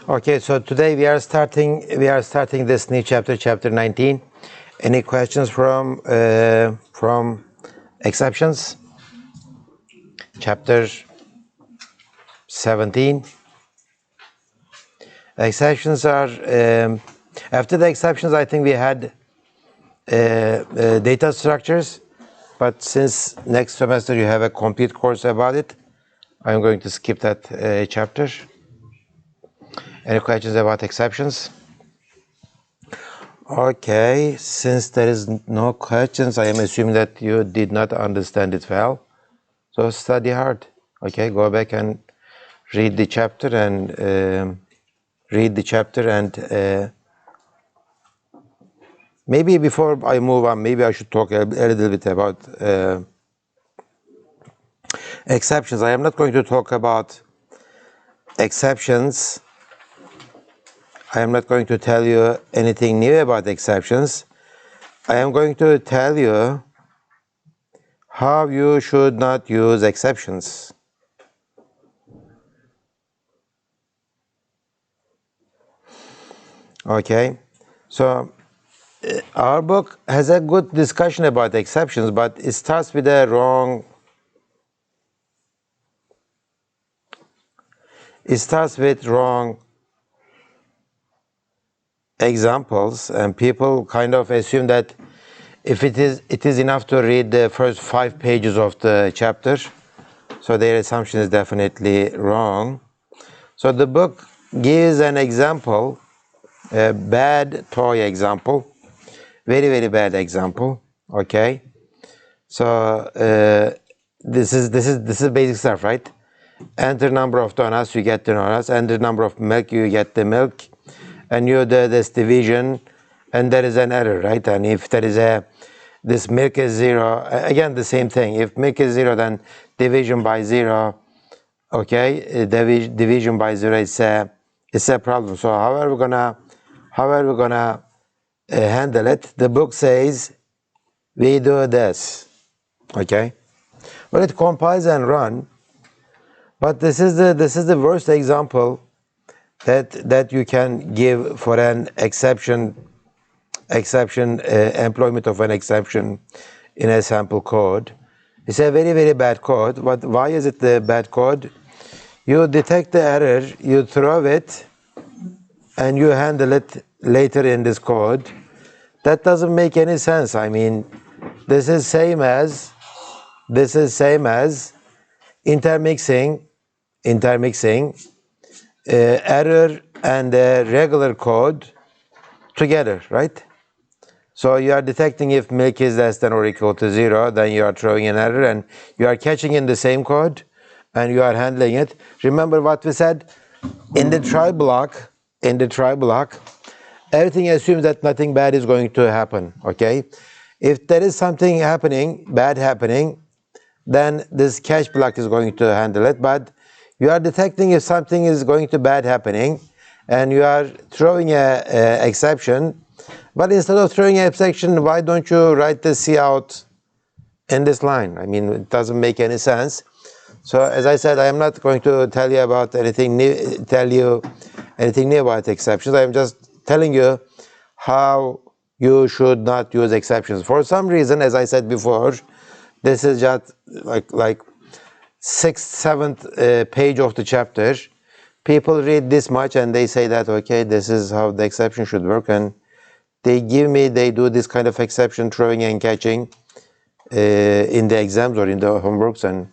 Okay, so today we are starting this new chapter 19. Any questions from exceptions? Chapter 17. Exceptions are after the exceptions. I think we had data structures, but since next semester you have a complete course about it, I'm going to skip that chapter. Any questions about exceptions? Okay, since there is no questions, I am assuming that you did not understand it well. So study hard. Okay, go back and read the chapter and maybe before I move on, maybe I should talk a little bit about exceptions. I am not going to talk about exceptions. I am not going to tell you anything new about exceptions. I am going to tell you how you should not use exceptions. Okay, so our book has a good discussion about exceptions, but it starts with a wrong. It starts with wrong examples, and people kind of assume that if it is enough to read the first 5 pages of the chapter, so their assumption is definitely wrong. So the book gives an example, a bad toy example, very, very bad example. Okay, so this is basic stuff, right? Enter number of donuts, you get the donuts. Enter number of milk, you get the milk. And you do this division, and there is an error, right? And if there is this milk is 0, again the same thing. If milk is 0, then division by 0, okay? Division by 0 is a problem. So how are we gonna handle it? The book says we do this, okay? Well, it compiles and run, but this is the worst example that you can give for an exception employment of an exception in a sample code. It's a very, very bad code. But why is it the bad code? You detect the error, you throw it, and you handle it later in this code. That doesn't make any sense. I mean, this is same as intermixing error and regular code together, right? So you are detecting if milk is less than or equal to 0, then you are throwing an error, and you are catching in the same code, and you are handling it. Remember what we said in the try block. Everything assumes that nothing bad is going to happen. Okay, if there is something bad happening, then this catch block is going to handle it. But you are detecting if something is going to bad happening, and you are throwing a exception. But instead of throwing an exception, why don't you write the C out in this line? I mean, it doesn't make any sense. So as I said, I am not going to tell you about anything new. About exceptions. I am just telling you how you should not use exceptions. For some reason, as I said before, this is just like 6th, 7th page of the chapter. People read this much and they say that, okay, this is how the exception should work, and they do this kind of exception throwing and catching in the exams or in the homeworks. And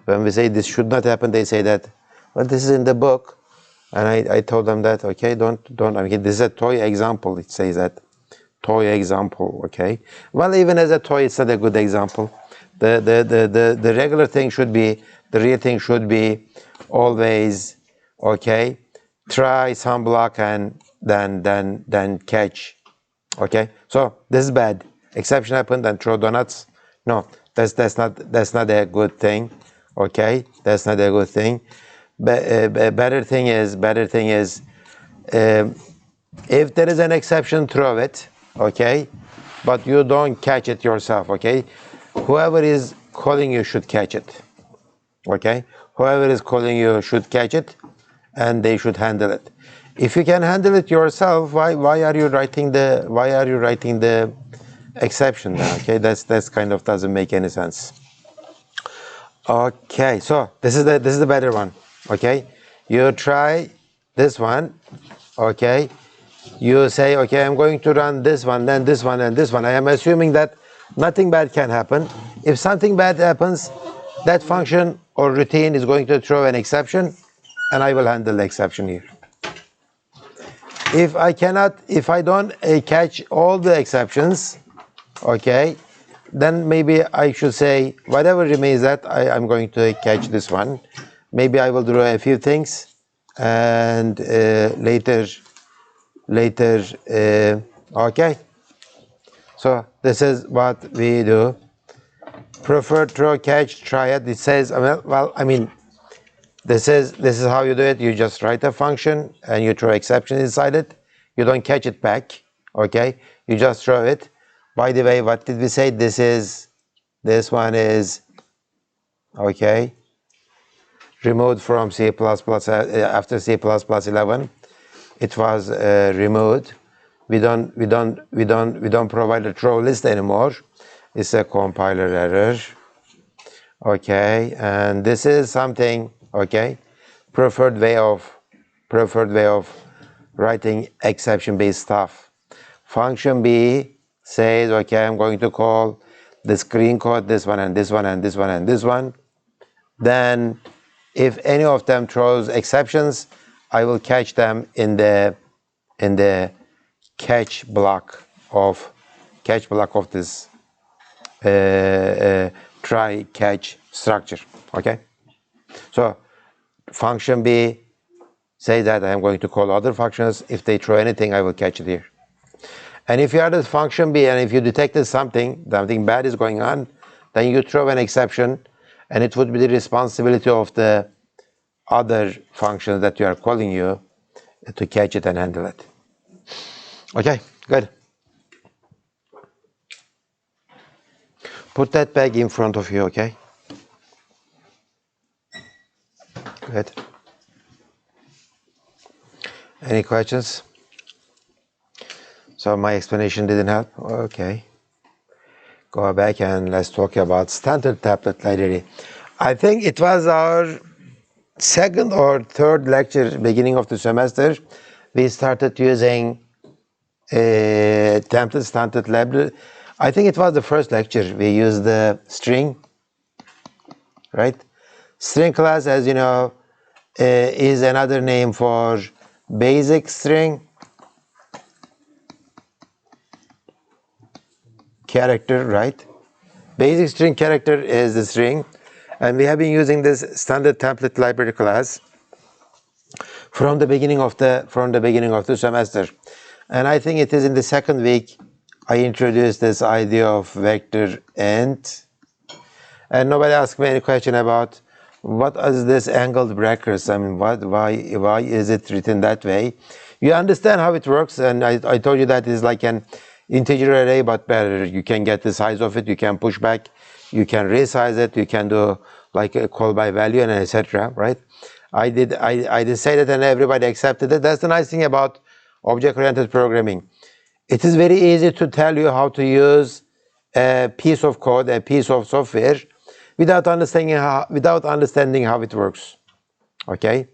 when we say this should not happen, they say that, well, this is in the book. And I told them that, okay, don't. I mean, this is a toy example. It says that toy example, okay. Well, even as a toy, it's not a good example. The regular thing should be, the real thing should be always, okay, try some block and then catch, okay. So this is bad. Exception happened and throw donuts. No, that's not a good thing, okay. That's not a good thing. Better thing is if there is an exception, throw it, okay, but you don't catch it yourself, okay. Whoever is calling you should catch it, okay. Whoever is calling you should catch it, and they should handle it. If you can handle it yourself, why are you writing the exception then? Okay, that's kind of doesn't make any sense. Okay, so this is the better one. Okay, you try this one. Okay, you say, okay, I'm going to run this one, then this one, and this one. I am assuming that nothing bad can happen. If something bad happens, that function or routine is going to throw an exception, and I will handle the exception here. If I don't catch all the exceptions, okay, then maybe I should say whatever remains that I'm going to catch this one. Maybe I will draw a few things, and later, okay. So this is what we do. Prefer, throw, catch, triad. It says, well, I mean, this is how you do it. You just write a function and you throw exception inside it. You don't catch it back, okay? You just throw it. By the way, what did we say? This one is, okay, removed from C++ after C++ 11. It was removed. We don't provide a throw list anymore. It's a compiler error. Okay, and this is something, okay, preferred way of writing exception-based stuff. Function B says, okay, I'm going to call the screen code this one and this one and this one and this one. Then if any of them throws exceptions, I will catch them in the catch block of this try catch structure. Okay, so function B say that I'm going to call other functions. If they throw anything, I will catch it here. And if you are the function B and if you detected something bad is going on, then you throw an exception, and it would be the responsibility of the other functions that you are calling you to catch it and handle it. Okay, good. Put that bag in front of you, okay? Good. Any questions? So my explanation didn't help? Okay. Go back and let's talk about standard tablet library. I think it was our second or third lecture, beginning of the semester, we started using template standard library. I think it was the first lecture we used the string, right? String class, as you know, is another name for basic string character, right? Basic string character is the string, and we have been using this standard template library class from the beginning of the semester. And I think it is in the second week I introduced this idea of vector int, and nobody asked me any question about what is this angled brackets. I mean, why is it written that way? You understand how it works, and I told you that is like an integer array, but better. You can get the size of it, you can push back, you can resize it, you can do like a call by value and etc. Right? I did say that, and everybody accepted it. That's the nice thing about object-oriented programming. It is very easy to tell you how to use a piece of code, a piece of software, without understanding how it works. Okay,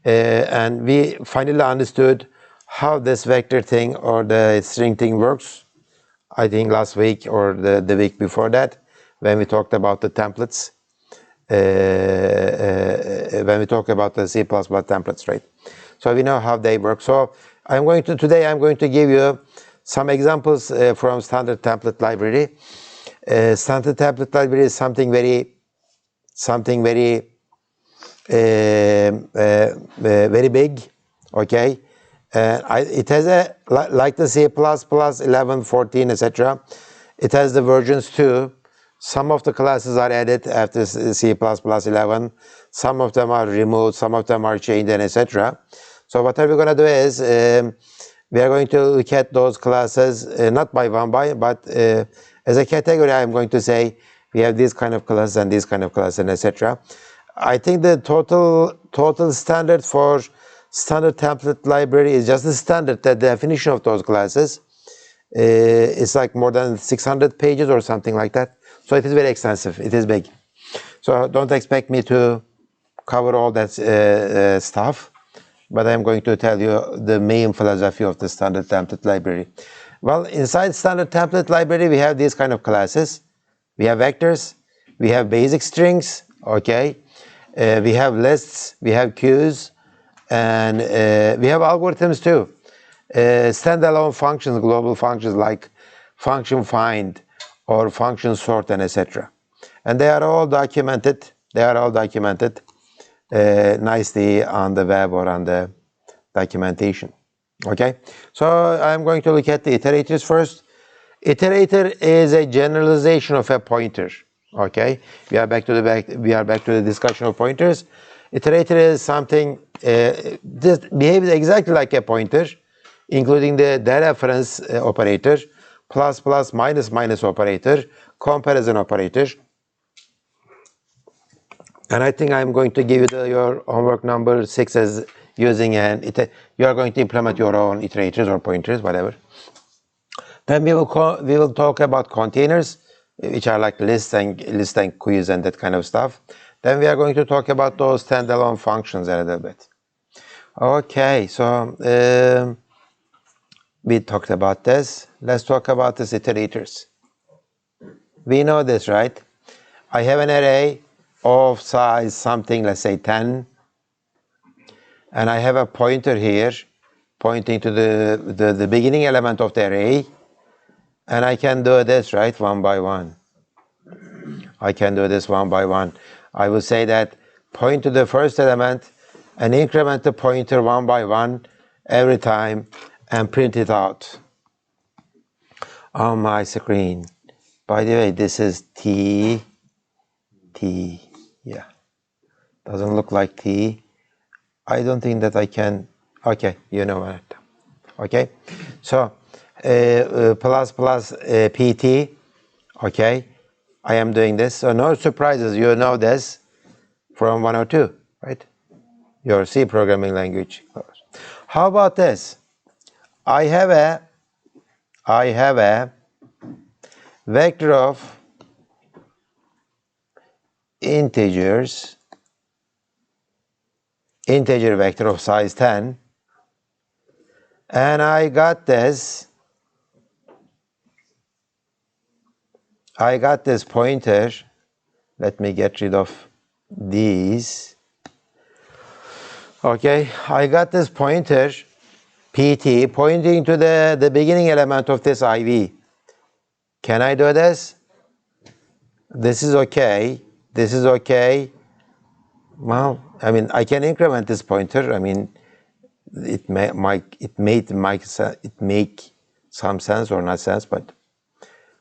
and we finally understood how this vector thing or the string thing works. I think last week or the week before that, when we talked about the templates, when we talk about the C++ templates, right? So we know how they work. So today I'm going to give you some examples from standard template library. Standard template library is something very big. Okay, it has like the C++ 11, 14, etc. It has the versions too. Some of the classes are added after C++ 11. Some of them are removed. Some of them are changed, and etc. So what are we going to do is we are going to look at those classes not by one but as a category. I'm going to say we have these kind of classes and these kind of classes and etc. I think the total standard for Standard template library is just the standard, the definition of those classes. It's like more than 600 pages or something like that. So it is very extensive. It is big. So don't expect me to cover all that stuff, but I'm going to tell you the main philosophy of the standard template library. Well, inside standard template library, we have these kind of classes. We have vectors, we have basic strings, okay? We have lists, we have queues, and we have algorithms too. Standalone functions, global functions like function find or function sort and etc. And they are all documented. They are all documented nicely on the web or on the documentation. Okay, so I'm going to look at the iterators first. Iterator is a generalization of a pointer. Okay, we are back to the discussion of pointers. Iterator is something that behaves exactly like a pointer, including the dereference operator, plus plus minus minus operator, comparison operator. And I think I'm going to give you your homework number 6 as using you are going to implement your own iterators or pointers, whatever. Then we will talk about containers, which are like lists and queues and that kind of stuff. Then we are going to talk about those standalone functions a little bit. Okay, so we talked about this. Let's talk about these iterators. We know this, right? I have an array of size something, let's say 10, and I have a pointer here pointing to the beginning element of the array, and I can do this, right, one by one. I can do this one by one. I will say that point to the first element and increment the pointer one by one every time and print it out on my screen. By the way, this is T, yeah. Doesn't look like T. I don't think that I can, okay, you know what. Okay, so plus plus PT, okay, I am doing this. So no surprises, you know this from 102, right? Your C programming language. How about this? I have a vector of integers, integer vector of size 10, and I got this pointer. Let me get rid of these. Okay, I got this pointer PT pointing to the beginning element of this IV. Can I do this? This is okay. This is okay. Well, I mean, I can increment this pointer. I mean, it make some sense or not sense, but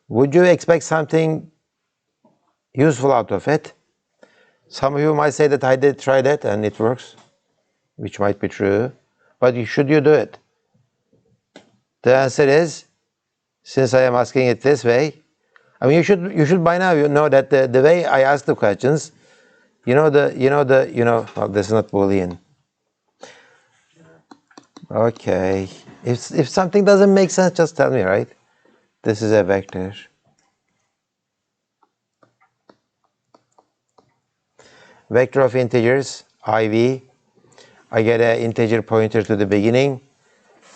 would you expect something useful out of it? Some of you might say that I did try that and it works, which might be true, but should you do it? The answer is, since I am asking it this way, I mean, you should by now know that the way I ask the questions, well, this is not Boolean. Okay, if something doesn't make sense, just tell me, right? This is a vector. Vector of integers, IV. I get an integer pointer to the beginning.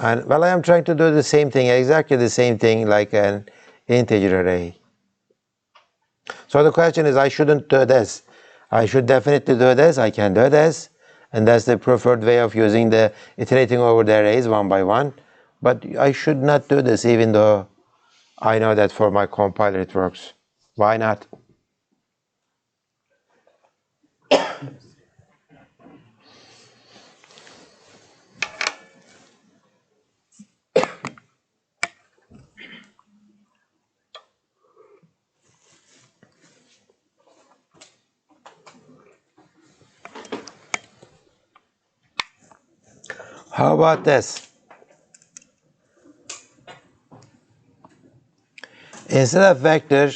And well, I am trying to do the same thing, exactly the same thing like an integer array. So the question is, I shouldn't do this. I should definitely do this. I can do this. And that's the preferred way of using the iterating over the arrays one by one. But I should not do this, even though I know that for my compiler it works. Why not? How about this? Instead of vector,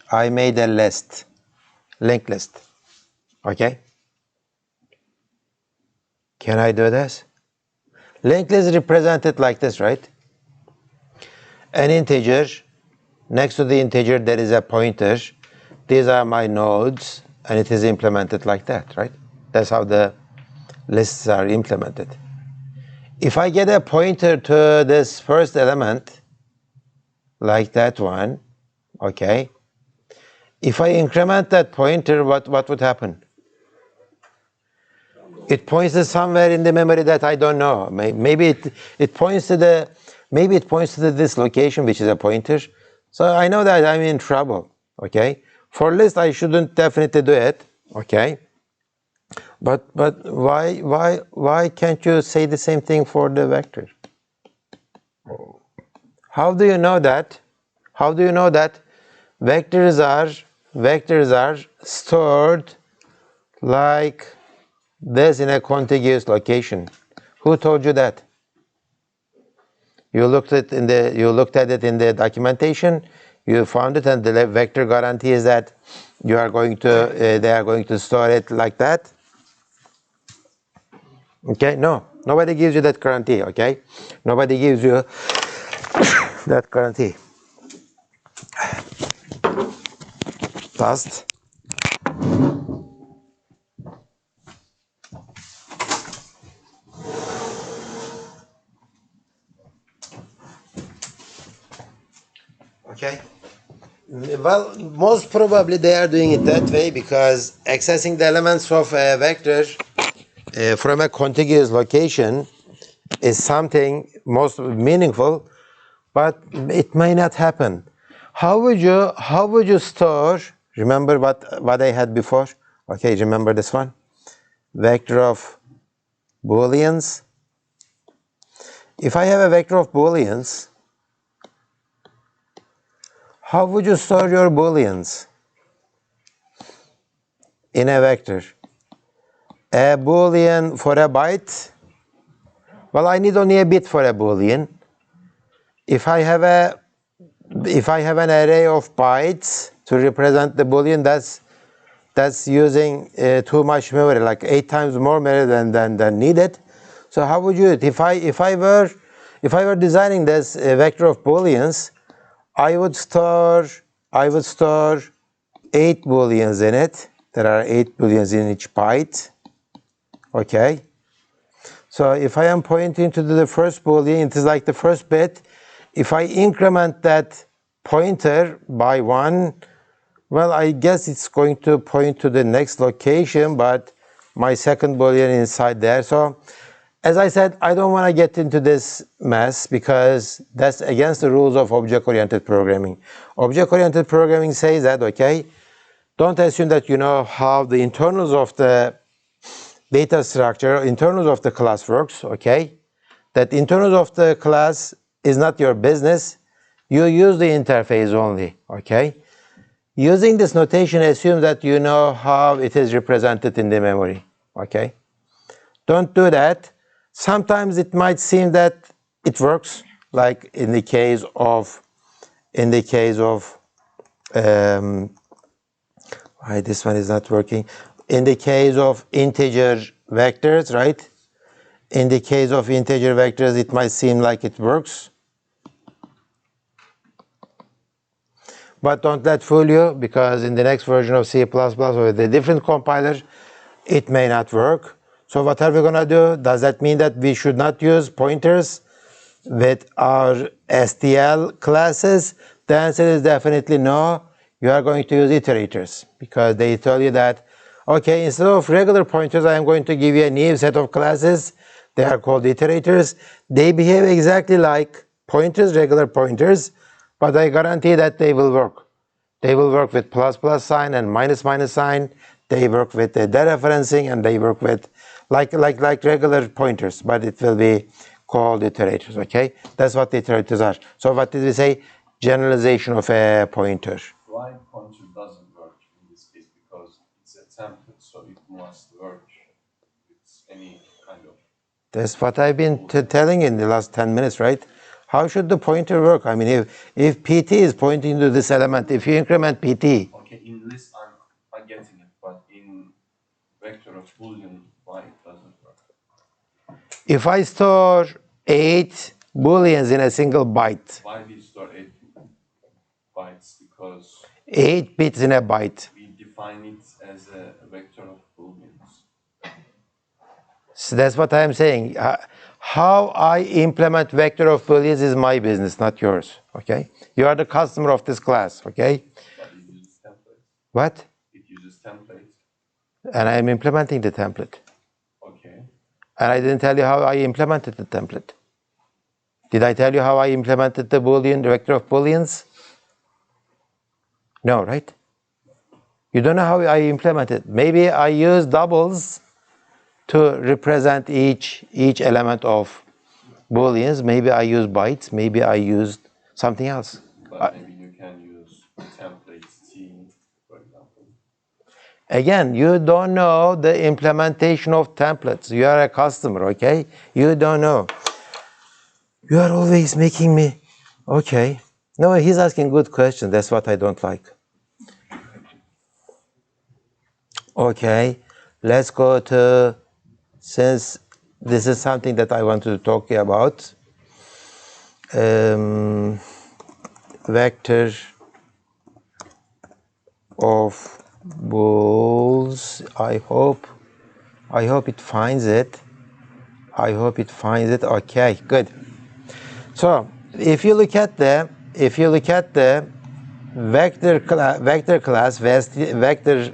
I made a list, linked list. Okay? Can I do this? Linked list is represented like this, right? An integer, next to the integer there is a pointer. These are my nodes, and it is implemented like that, right? That's how the lists are implemented. If I get a pointer to this first element, like that one, okay, if I increment that pointer, what would happen? It points to somewhere in the memory that I don't know. Maybe it points to this location, which is a pointer. So I know that I'm in trouble, okay? For list, I shouldn't definitely do it, okay? But why can't you say the same thing for the vector? How do you know that? How do you know that vectors are stored like this in a contiguous location? Who told you that? You looked at it in the documentation. You found it, and the vector guarantee is that they are going to store it like that. Okay, no, nobody gives you that guarantee. Okay, nobody gives you that guarantee. Dust. Okay. Well, most probably they are doing it that way because accessing the elements of a vector from a contiguous location is something most meaningful, but it may not happen. How would you store? Remember what I had before? Okay, remember this one? Vector of booleans. If I have a vector of booleans, how would you store your booleans in a vector? A boolean for a byte? Well, I need only a bit for a boolean. If I have an array of bytes to represent the boolean, that's using too much memory, like 8 times more memory than needed. So how would you do it? If I were designing this vector of booleans, I would store 8 booleans in it. There are 8 booleans in each byte. Okay. So if I am pointing to the first boolean, it is like the first bit. If I increment that pointer by 1, well, I guess it's going to point to the next location, but my second boolean inside there. So as I said, I don't want to get into this mess because that's against the rules of object-oriented programming. Object-oriented programming says that, okay, don't assume that you know how the internals of the data structure, internals of the class works, okay? That internals of the class is not your business. You use the interface only, okay? Using this notation assumes that you know how it is represented in the memory, okay? Don't do that. Sometimes it might seem that it works, like in the case of why this one is not working? In the case of integer vectors, right? In the case of integer vectors, it might seem like it works. But don't let fool you, because in the next version of C++ with a different compiler, it may not work. So what are we going to do? Does that mean that we should not use pointers with our STL classes? The answer is definitely no. You are going to use iterators, because they tell you that, okay, instead of regular pointers, I am going to give you a new set of classes. They are called iterators. They behave exactly like pointers, regular pointers, but I guarantee that they will work. They will work with plus sign and minus sign. They work with the dereferencing, and they work with like regular pointers, but it will be called iterators, okay? That's what the iterators are. So what did we say? Generalization of a pointer. Why pointer doesn't work in this case? Because it's a template, so it must work with any kind of... That's what I've been telling in the last 10 minutes, right? How should the pointer work? I mean, if PT is pointing to this element, if you increment PT... Okay, in list I'm getting it, but in vector of Boolean, why it doesn't work? If I store 8 booleans in a single byte, Why we store 8 bytes? Because 8 bits in a byte. we define it as a vector of booleans. So that's what I am saying. How I implement vector of booleans is my business, not yours. Okay? You are the customer of this class. Okay? But it uses templates. What? It uses templates. And I am implementing the template. Okay. And I didn't tell you how I implemented the template. Did I tell you how I implemented the boolean, the vector of booleans? No, right? You don't know how I implemented. Maybe I use doubles to represent each element of booleans. Maybe I use bytes. Maybe I used something else. But maybe you can use templates T, for example. Again, you don't know the implementation of templates. You are a customer, okay? You don't know. You are always making me, okay. No, he's asking good questions. That's what I don't like. Okay, let's go to, since this is something that I want to talk about, vector of bools. I hope it finds it. I hope it finds it. Okay, good. So if you look at the vector class, vector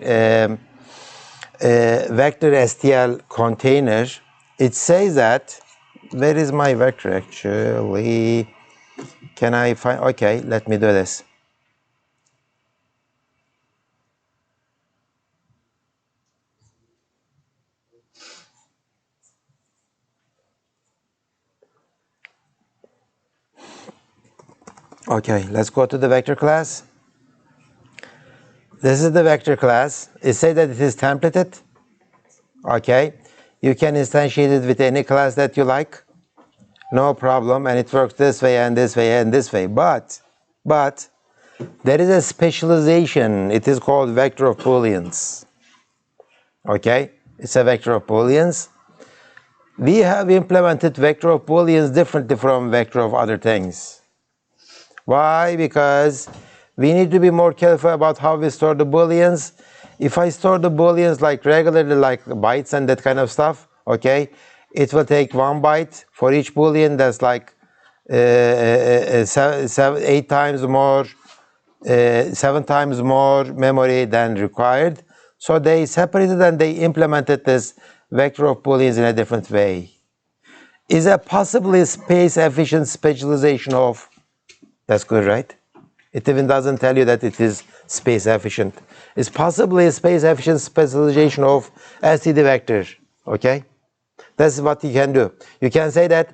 STL container, it says that, where is my vector actually? Can I find, okay, let me do this. Okay, let's go to the vector class. This is the vector class. It says that it is templated. Okay, you can instantiate it with any class that you like. No problem, and it works this way and this way and this way. But there is a specialization. It is called vector of booleans. Okay, it's a vector of booleans. We have implemented vector of booleans differently from vector of other things. Why? Because we need to be more careful about how we store the booleans. If I store the booleans like regularly, like bytes and that kind of stuff, okay, it will take 1 byte for each boolean. That's like 8 times more, 7 times more memory than required. So they separated and they implemented this vector of booleans in a different way. Is a possibly space-efficient specialization of, that's good, right? It even doesn't tell you that it is space-efficient. It's possibly a space-efficient specialization of STD vector, okay? That's what you can do. You can say that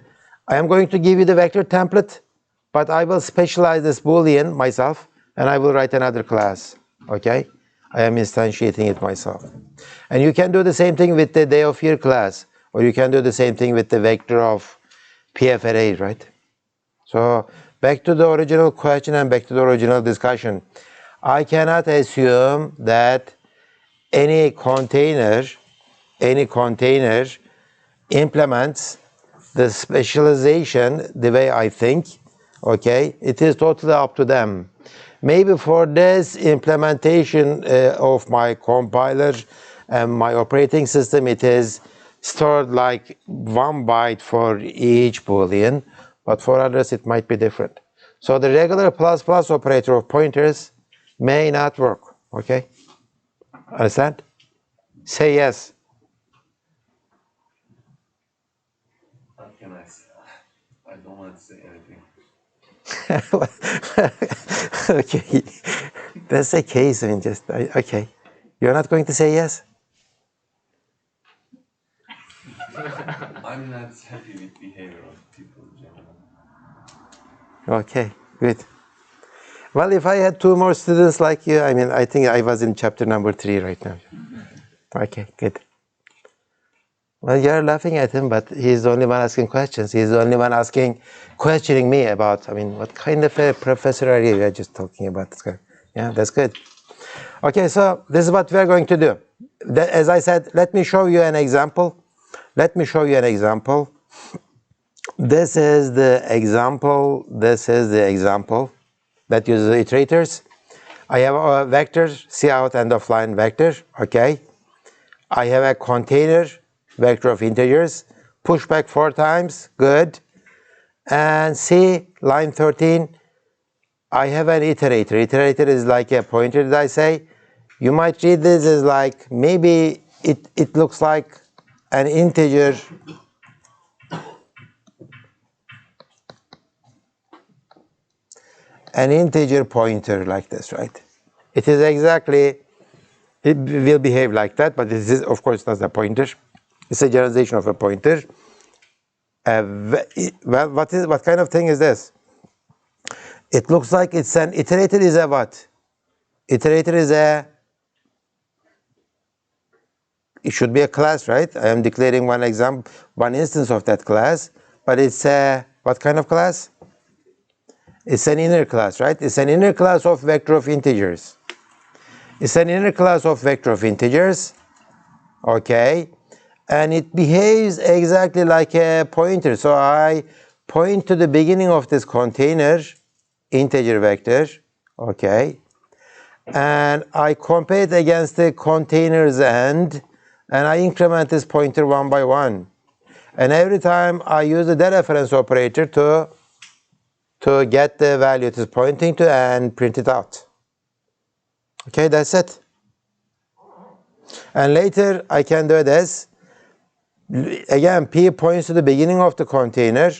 I am going to give you the vector template, but I will specialize this boolean myself, and I will write another class, okay? I am instantiating it myself. And you can do the same thing with the day of year class, or you can do the same thing with the vector of PF array, right? So back to the original question and back to the original discussion. I cannot assume that any container implements the specialization the way I think, okay? It is totally up to them. Maybe for this implementation of my compiler and my operating system, it is stored like 1 byte for each boolean, but for others it might be different. So the regular plus plus operator of pointers may not work, okay? Understand? Say yes. What can I say? I don't want to say anything. Okay, that's the case. I mean, okay. You're not going to say yes? I'm not happy with behavior of people in general. Okay, good. Well, if I had 2 more students like you, I mean, I think I was in chapter number 3 right now. Okay, good. Well, you're laughing at him, but he's the only one asking questions. He's the only one questioning me about, I mean, what kind of a professor are you? You're just talking about this guy. Yeah, that's good. Okay, so this is what we're going to do. As I said, let me show you an example. Let me show you an example This is the example. This is the example that uses iterators. I have a vector, cout end of line vector, okay? I have a container, vector of integers, pushback 4 times, good. And see, line 13, I have an iterator. Iterator is like a pointer, did I say? You might read this as like, maybe it looks like an integer pointer like this, right? It is exactly, it will behave like that, but this is, of course, not a pointer. It's a generalization of a pointer. Well, what kind of thing is this? It looks like it's an iterator is a what? Iterator is a, it should be a class, right? I am declaring one example, one instance of that class, but it's a, what kind of class? It's an inner class, right? It's an inner class of vector of integers. It's an inner class of vector of integers, okay? And it behaves exactly like a pointer. So I point to the beginning of this container, integer vector, okay? And I compare it against the container's end, and I increment this pointer one by one. And every time I use the dereference operator to get the value it is pointing to and print it out. Okay, that's it. And later I can do this. Again, P points to the beginning of the container.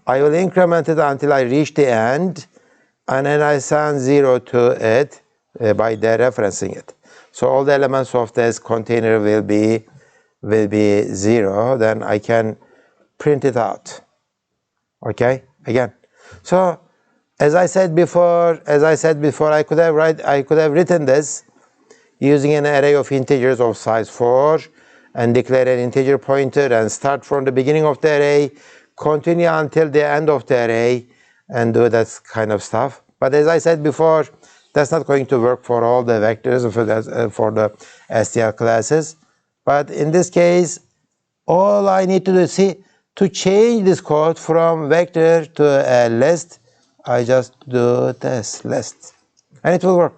I will increment it until I reach the end, and then I assign 0 to it by dereferencing it. So all the elements of this container will be 0. Then I can print it out. Okay, again. So as I said before, I could have written this using an array of integers of size 4 and declare an integer pointer and start from the beginning of the array, continue until the end of the array, and do that kind of stuff. But as I said before, that's not going to work for all the vectors for the STL classes. But in this case, all I need to do is to change this code from vector to a list. I just do this list, and it will work.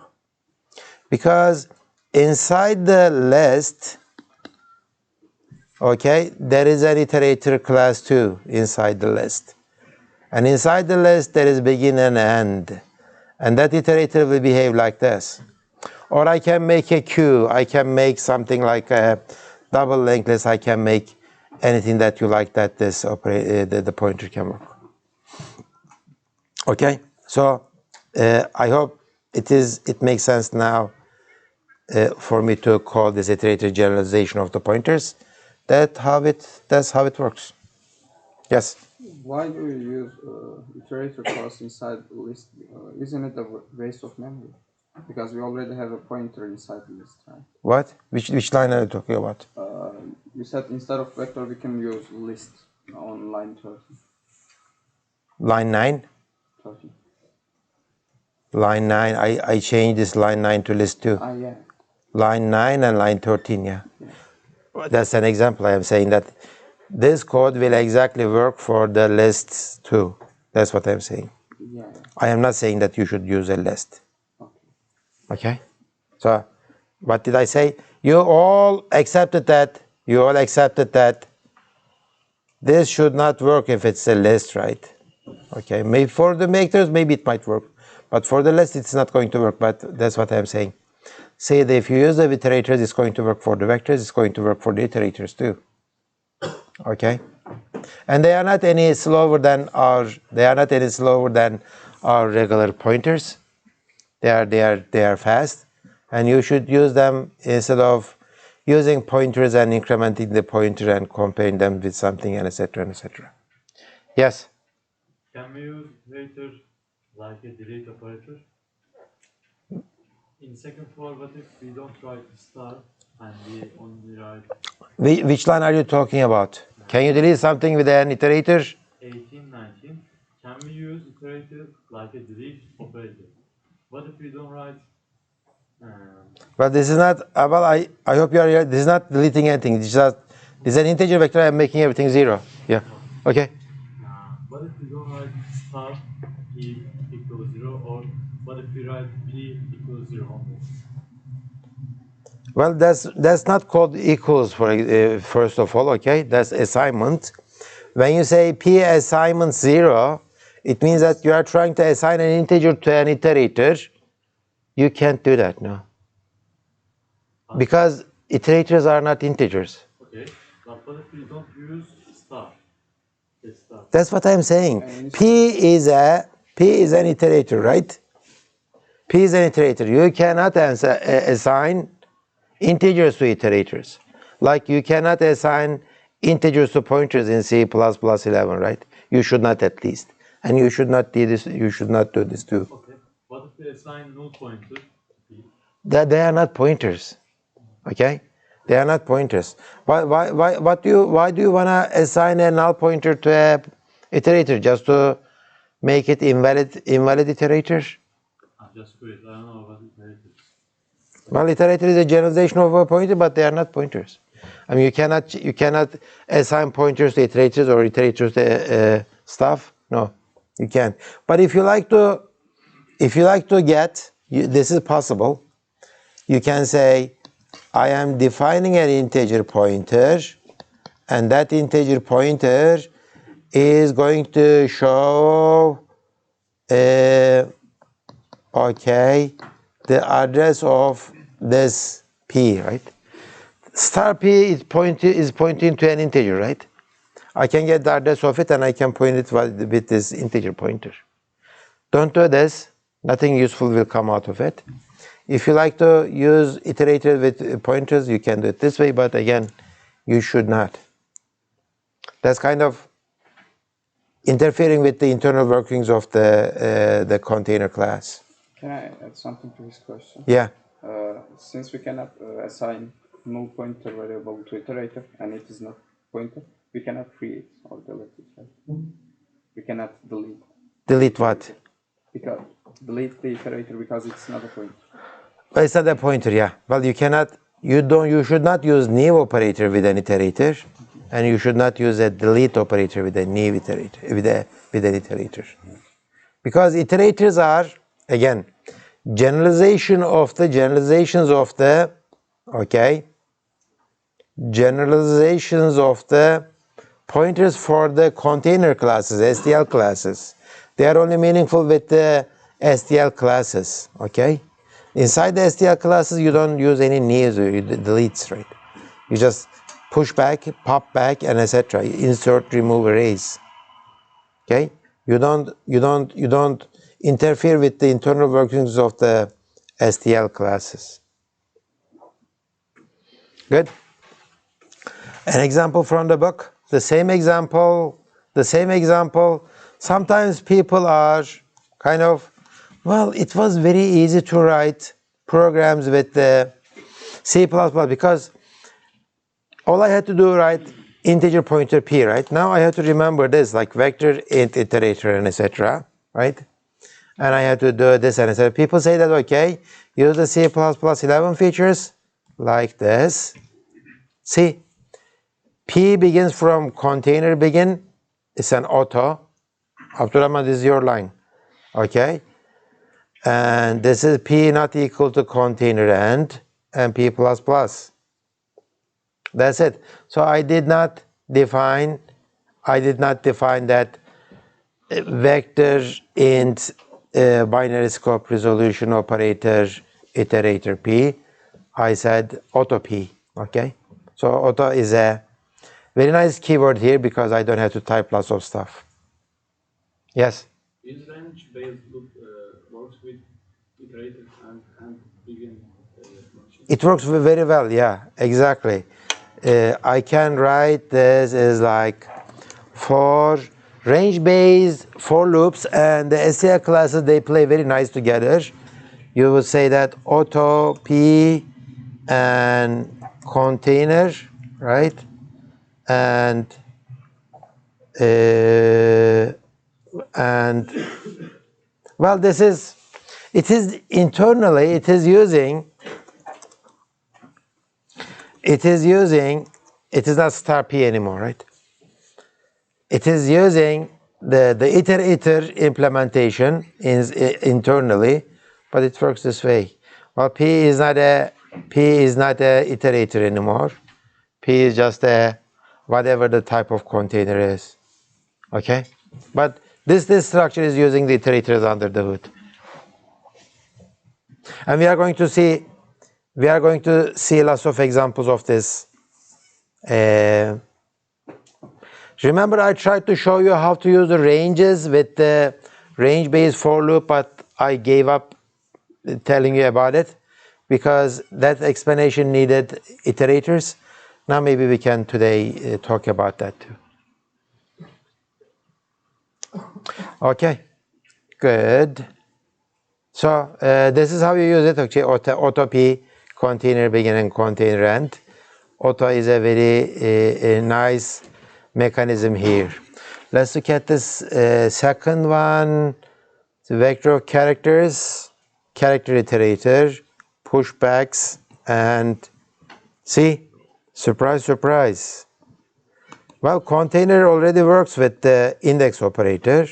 Because inside the list, okay, there is an iterator class too inside the list. And inside the list, there is begin and end. And that iterator will behave like this. Or I can make a queue. I can make something like a double linked list. I can make anything that you like that this the pointer can work. Okay, so I hope it makes sense now for me to call this iterator generalization of the pointers. That's how it works. Yes. Why do you use iterator class inside the list? Isn't it a waste of memory? Because we already have a pointer inside the list, right? What? Which line are you talking about? You said instead of vector we can use list on line 30. Line 9? 30. Line 9, I changed this line 9 to list 2. Yeah. Line 9 and line 13, yeah. That's an example. I am saying that this code will exactly work for the lists too. That's what I'm saying. Yeah. I am not saying that you should use a list. Okay? So, what did I say? You all accepted that. This should not work if it's a list, right? Okay, maybe for the vectors, maybe it might work. But for the list, it's not going to work. But that's what I'm saying. Say that if you use the iterators, it's going to work for the vectors. It's going to work for the iterators too. Okay, and they are not any slower than our regular pointers. They are fast, and you should use them instead of using pointers and incrementing the pointer and comparing them with something, and etc. and etc. Yes. Can we use iterator like a delete operator? In second floor, what if we don't write star and we only write... Which line are you talking about? Can you delete something with an iterator? 18, 19. Can we use iterator like a delete operator? What if we don't write... But this is not, well, I hope you are here. This is not deleting anything. This is an integer vector. I'm making everything 0. Yeah. Okay. What if you don't write star p equals 0, or what if you write p equals 0 only? Well, that's not called equals for first of all. Okay, that's assignment. When you say p assignment 0, it means that you are trying to assign an integer to an iterator. You can't do that, no, because iterators are not integers. Okay, but what if you don't use star? A star. That's what I'm saying. P is an iterator, right? P is an iterator. You cannot assign integers to iterators. Like you cannot assign integers to pointers in C++ 11, right? You should not, at least. And you should not do this. You should not do this too. Okay. What if we assign null pointer to p? That they are not pointers. Okay? They are not pointers. Why do you wanna assign a null pointer to a iterator, just to make it invalid iterator? Just wait, I don't know what iterators. Well, iterator is a generalization of a pointer, but they are not pointers. I mean, you cannot assign pointers to iterators or iterators to stuff. No, you can't. But if you like to get, this is possible. You can say, I am defining an integer pointer, and that integer pointer is going to show, okay, the address of this p, right? Star p is pointing to an integer, right? I can get the address of it and I can point it with this integer pointer. Don't do this. Nothing useful will come out of it. If you like to use iterator with pointers, you can do it this way, but again, you should not. That's kind of interfering with the internal workings of the container class. Can I add something to his question? Yeah. Since we cannot assign null pointer variable to iterator and it is not pointer, we cannot create or delete it, right? We cannot delete. Delete what? Because delete the iterator because it's not a pointer. But it's not a pointer, yeah. Well, you should not use new operator with an iterator, and you should not use a delete operator with a new iterator, with an iterator. Because iterators are, again, generalizations of the pointers for the container classes, STL classes. They are only meaningful with the STL classes, okay? Inside the STL classes, you don't use any news or deletes, right? You just push back, pop back, and etc. Insert, remove, erase. Okay? You don't interfere with the internal workings of the STL classes. Good. An example from the book. The same example. Sometimes people are kind of, well, it was very easy to write programs with the C++ because all I had to do write integer pointer p, right? Now I have to remember this, like vector, int, iterator, and etc., right? And I have to do this and etc. People say that, okay, use the C++ 11 features like this. See, P begins from container begin. It's an auto. Abdurrahman, this is your line, okay? And this is P not equal to container end and P++. That's it. So I did not define that vector int binary scope resolution operator iterator P. I said auto P, okay? So auto is a very nice keyword here because I don't have to type lots of stuff. Yes? Is range-based loop works with iterator and begin function? It works very well, yeah, exactly. I can write this as like for range-based for loops, and the STL classes, they play very nice together. You would say that auto P and container, right? And well, it is internally, it is not star P anymore, right? it is using the iterator implementation internally, but it works this way. Well, P is not a iterator anymore. P is just a whatever the type of container is. Okay, but this structure is using the iterators under the hood, and we are going to see lots of examples of this. Remember, I tried to show you how to use the ranges with the range-based for loop, but I gave up telling you about it because that explanation needed iterators. Now maybe we can today talk about that too. Okay, good. So this is how you use it. Okay, auto P, container begin and container end. Auto is a very nice mechanism here. Let's look at this second one. The vector of characters, character iterator, pushbacks, and see, surprise, surprise. Well, container already works with the index operator,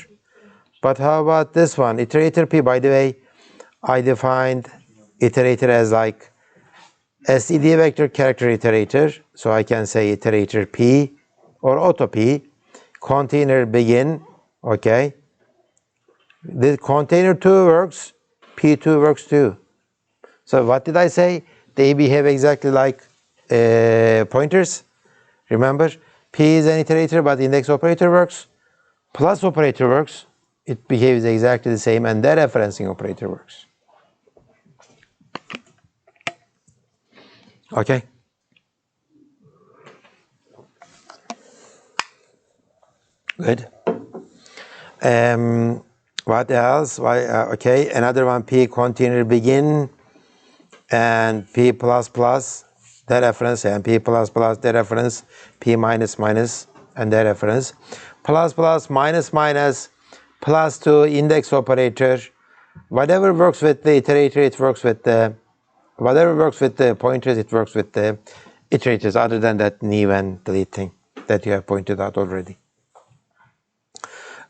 but how about this one? Iterator P, by the way, I defined iterator as like SED vector character iterator, so I can say iterator P or auto P, container begin, okay. The container 2 works, P2 works too. So what did I say? They behave exactly like pointers. Remember, P is an iterator, but index operator works. Plus operator works. It behaves exactly the same, and that referencing operator works. Okay. Good. What else? Okay, another one, P container begin and P plus plus, the reference, and P plus plus, the reference, P minus minus, and the reference. Plus plus, minus minus, plus to index operator. Whatever works with the iterator, it works with the, whatever works with the pointers, it works with the iterators, other than that new and delete thing that you have pointed out already.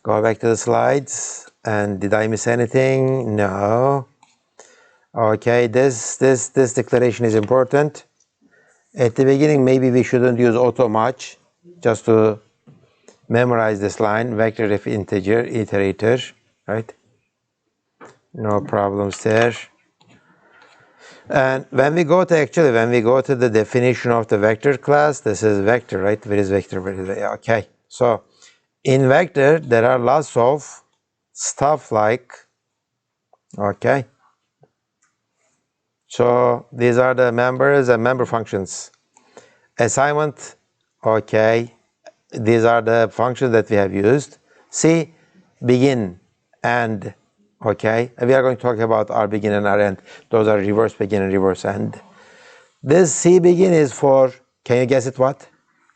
Go back to the slides. And did I miss anything? No. Okay, this declaration is important. At the beginning, maybe we shouldn't use auto much, just to memorize this line, vector if integer, iterator, right? No problems there. And when we go to the definition of the vector class, this is vector, right? Where is vector? Where is it? Okay, so in vector, there are lots of stuff like, okay, so these are the members and member functions. Assignment, okay, these are the functions that we have used. See, begin, end, okay, we are going to talk about our begin and our end. Those are reverse begin and reverse end. This C begin is for, can you guess it what?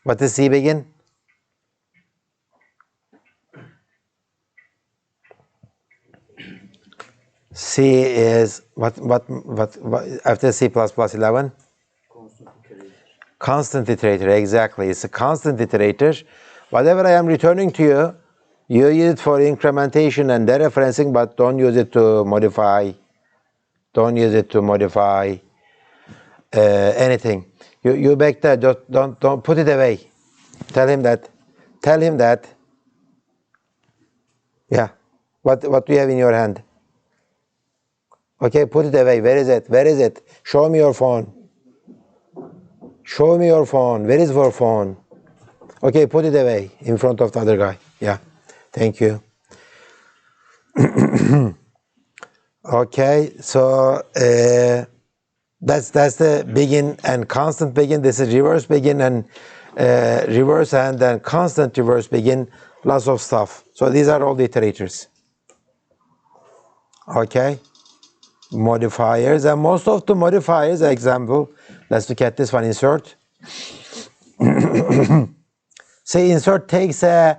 What is C begin? C is what after C++ 11? Constant iterator, exactly. It's a constant iterator. Whatever I am returning to you, you use it for incrementation and dereferencing, but don't use it to modify. Don't use it to modify anything. You back there. Don't put it away. Tell him that. Tell him that. Yeah. What do you have in your hand? Okay, put it away. Where is it? Where is it? Show me your phone. Show me your phone. Where is your phone? Okay, put it away in front of the other guy. Yeah, thank you. Okay, so that's the begin and constant begin. This is reverse begin and reverse and then constant reverse begin. Lots of stuff. So these are all the iterators. Okay. Modifiers, and most of the modifiers, example, let's look at this one, insert. Say insert takes a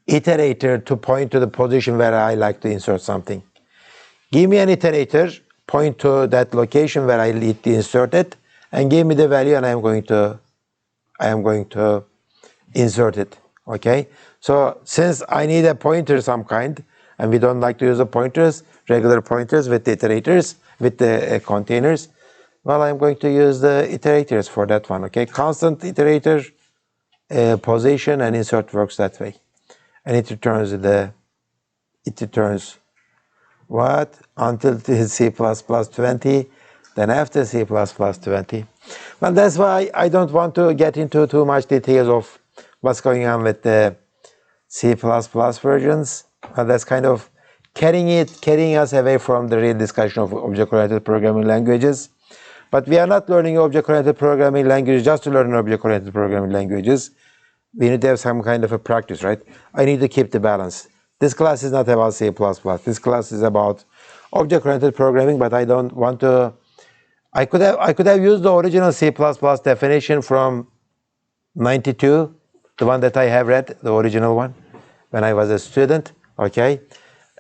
iterator to point to the position where I like to insert something. Give me an iterator, point to that location where I need to insert it, and give me the value, and I am going to insert it. Okay, So since I need a pointer some kind, and we don't like to use the pointers, regular pointers with the iterators, with the containers, well, I'm going to use the iterators for that one, okay? Constant iterator position and insert works that way. And it returns what? Until C++ 20, then after C++ 20. Well, that's why I don't want to get into too much details of what's going on with the C++ versions. Well, that's kind of carrying us away from the real discussion of object-oriented programming languages. But we are not learning object-oriented programming languages just to learn object-oriented programming languages. We need to have some kind of a practice, right? I need to keep the balance. This class is not about C++. This class is about object-oriented programming, but I don't want to. I could have used the original C++ definition from 92, the one that I have read, the original one, when I was a student. Okay,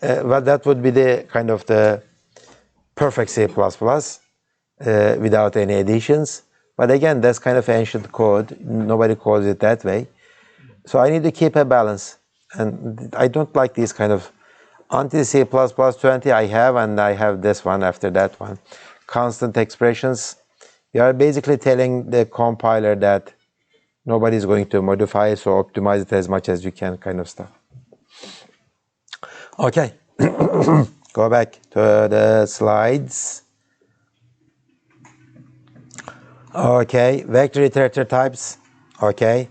well, that would be the kind of the perfect C++. Without any additions. But again, that's kind of ancient code. Nobody calls it that way. So I need to keep a balance. And I don't like these kind of, until C++ 20 I have, and I have this one after that one. Constant expressions. You are basically telling the compiler that nobody is going to modify it, so optimize it as much as you can, kind of stuff. Okay, go back to the slides. Okay, vector iterator types. Okay,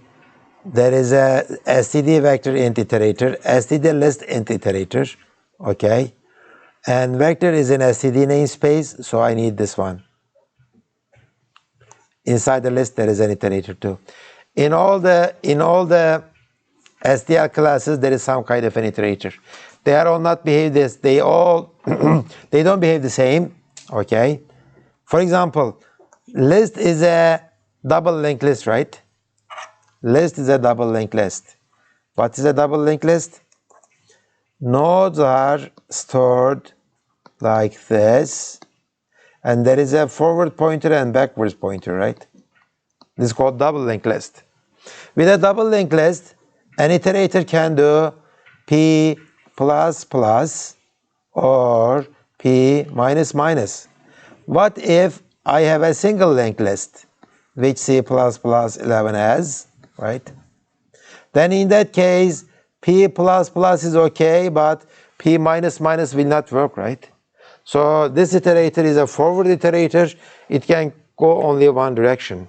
there is a std vector int iterator, std list int iterator. Okay, and vector is in std namespace, so I need this one. Inside the list there is an iterator too. In all the SDL classes there is some kind of an iterator. They are all not behave this. They all they don't behave the same. Okay, for example. List is a double linked list, right? List is a double linked list. What is a double linked list? Nodes are stored like this, and there is a forward pointer and backwards pointer, right? This is called double linked list. With a double linked list, an iterator can do P plus plus or P minus minus. What if I have a single linked list, which C++ 11 has, right? Then in that case, P plus plus is okay, but P minus minus will not work, right? So this iterator is a forward iterator. It can go only one direction.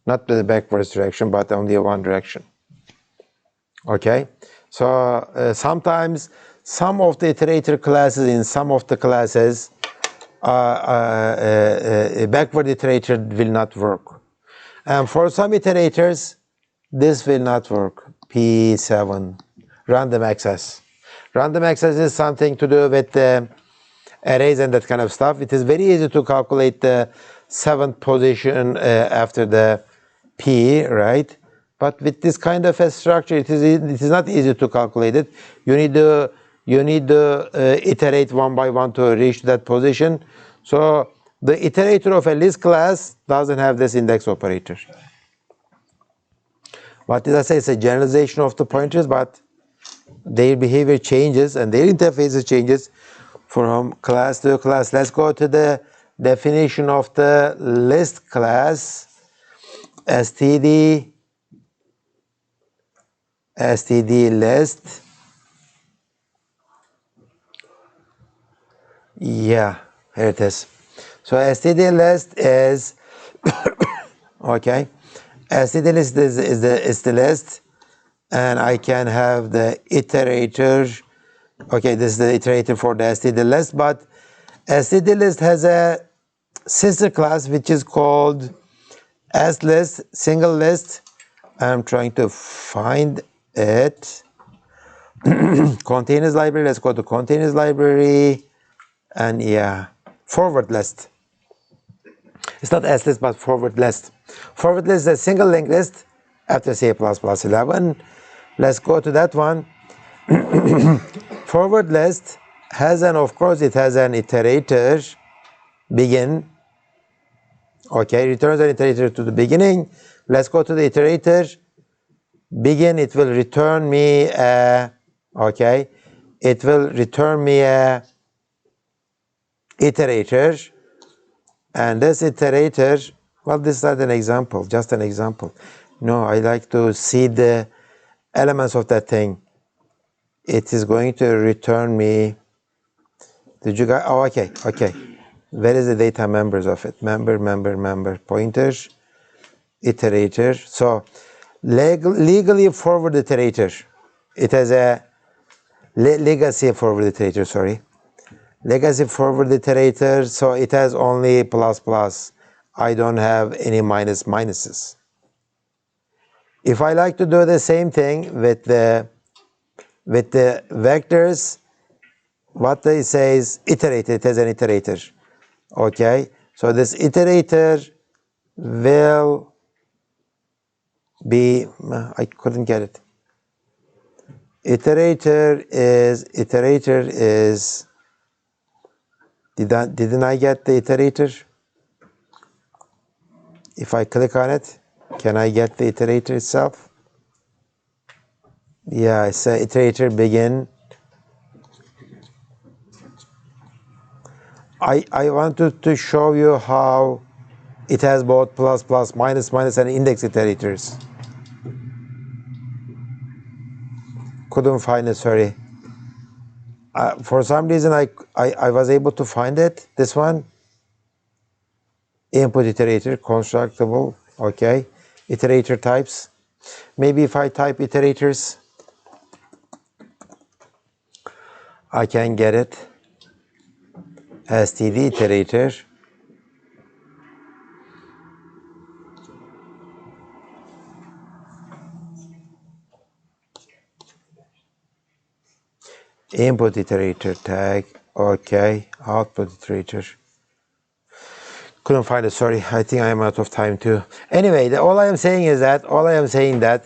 Not the backwards direction, but only one direction. Okay? So sometimes some of the iterator classes in some of the classes a backward iterator will not work. And for some iterators, this will not work. P7, random access. Random access is something to do with arrays and that kind of stuff. It is very easy to calculate the 7th position after the P, right? But with this kind of a structure, it is not easy to calculate it. You need to iterate one by one to reach that position. So the iterator of a list class doesn't have this index operator. What did I say? It's a generalization of the pointers, but their behavior changes and their interfaces changes from class to class. Let's go to the definition of the list class. std list. Yeah, here it is. So std list is okay. Std list is the list, and I can have the iterator. Okay, this is the iterator for the std list, but std list has a sister class which is called slist, single list. I'm trying to find it. Containers library. Let's go to containers library. And yeah, forward list. It's not slist, but forward list. Forward list is a single linked list after C++ 11. Let's go to that one. Forward list has of course, it has an iterator begin. Okay, returns an iterator to the beginning. Let's go to the iterator. begin, it will return me a, okay, it will return me a iterator, and this iterator, well, this is not an example, just an example. No, I like to see the elements of that thing. It is going to return me, did you guys, oh, okay, okay. Where is the data members of it? Member, pointer, iterator. So legally forward iterator. It has a legacy forward iterator, sorry. Legacy forward iterator, so it has only plus plus. I don't have any minuses. If I like to do the same thing with the vectors, what they say is iterate, it has an iterator. Okay, so this iterator will be, I couldn't get it. Iterator is, didn't I get the iterator? If I click on it, can I get the iterator itself? Yeah, it's a iterator begin. I wanted to show you how it has both plus, plus, minus, minus, and index iterators. Couldn't find it, sorry. For some reason, I was able to find it, this one. Input iterator, constructible, okay. Iterator types. Maybe if I type iterators, I can get it. std iterator. Input iterator tag, okay. Output iterator. Couldn't find it, sorry. I think I am out of time too. Anyway, all I am saying is that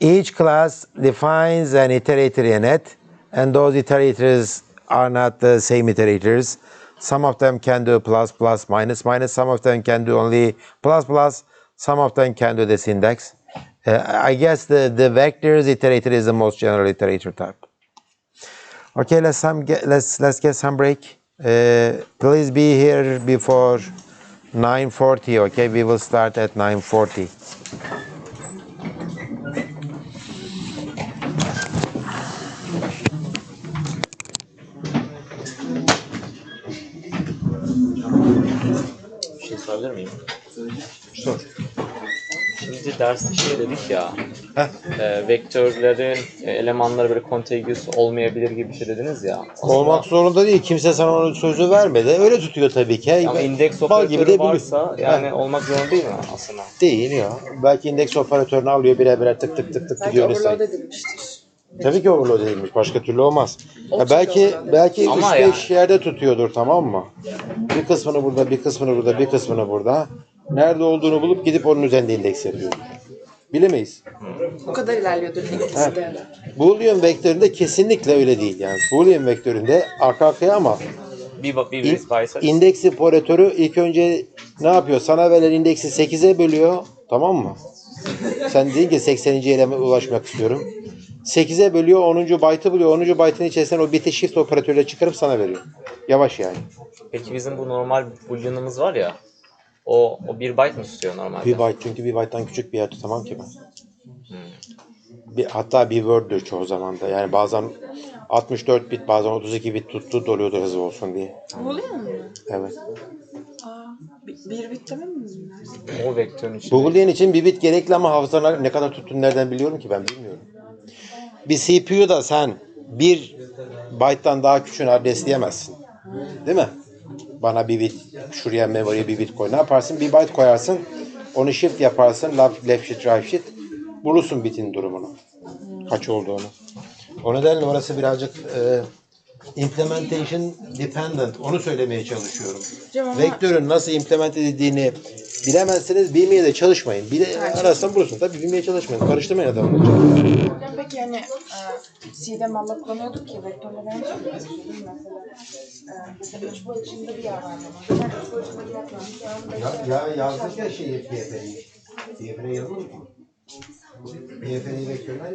each class defines an iterator in it, and those iterators are not the same iterators. Some of them can do plus, plus, minus, minus. Some of them can do only plus, plus. Some of them can do this index. I guess the vectors iterator is the most general iterator type. Okay, let's get some break. Please be here before 9:40. Okay, we will start at 9:40. Bir şey sorabilir miyim? Sor. Şimdi derste şey dedik ya, vektörlerin elemanları böyle contiguous olmayabilir gibi bir şey dediniz ya. Aslında, Olmak zorunda değil. Kimse sana onun sözü vermedi. Öyle tutuyor tabii ki. ama indeks Bal gibi de operatörü biliyor. varsa yani olmak zorunda değil mi aslında? Değil ya. Belki indeks operatörünü alıyor birer tık tık tık tık Belki gidiyor. overload edilmiştir. Tabii ki overload edilmiş. Başka türlü olmaz. Ya Overload belki Ama 3-5 yerde tutuyordur, tamam mı? Bir kısmını burada, bir kısmını burada, bir kısmını burada. Nerede olduğunu bulup gidip onun üzerinde indeks yapıyor. Bilemeyiz. O kadar ilerliyordur ikisi de. Boolean vektöründe kesinlikle öyle değil yani. Boolean vektöründe arka arkaya ama Bir baysa indeks operatörü ilk önce ne yapıyor? Sana verilen indeksi 8'e bölüyor. Tamam mı? Sen dedin ki 80. eleme ulaşmak istiyorum. 8'e bölüyor, 10. byte'ı buluyor. 10. byte'ın içerisinden o biti shift operatörüyle çıkarıp sana veriyor. Yavaş yani. Peki bizim bu normal boolean'ımız var ya, o 1 byte mı tutuyor normalde? 1 byte, çünkü 1 byte'dan küçük bir yer tutamam ki ben. Hatta bir word'dür çoğu zaman da. Yani bazen 64 bit, bazen 32 bit tuttuğu da oluyordur hızlı olsun diye. Boolean mı? Evet. Bir bit demem mi? O vektörün içinde. Boolean için bir bit gerekli ama hafızana ne kadar tuttuğunu nereden biliyorum ki, ben bilmiyorum. Bir CPU'da sen 1 byte'dan daha küçüğünü adresleyemezsin. Değil mi? Bana bir bit, şuraya memory'e bir bit koy. Ne yaparsın? Bir byte koyarsın. Onu shift yaparsın. Left shift, right shift. Bulursun bitin durumunu. Kaç olduğunu. O nedenle orası birazcık implementation dependent. Onu söylemeye çalışıyorum. Vektörün nasıl implement edildiğini bilemezseniz bilmeye de çalışmayın. Arasından bulursun. Tabii bilmeye çalışmayın. Karıştırmayın adamı. Hocam peki yani C'de malla kullanıyorduk ki vektörle ben mesela 3 boyut içinde bir yer var ama. Ben 3 boyut içinde bir yer var. Ya yazdık ya şeyi PF'yi. PF'ne yazılır mı? YFN'yi bekliyorlar.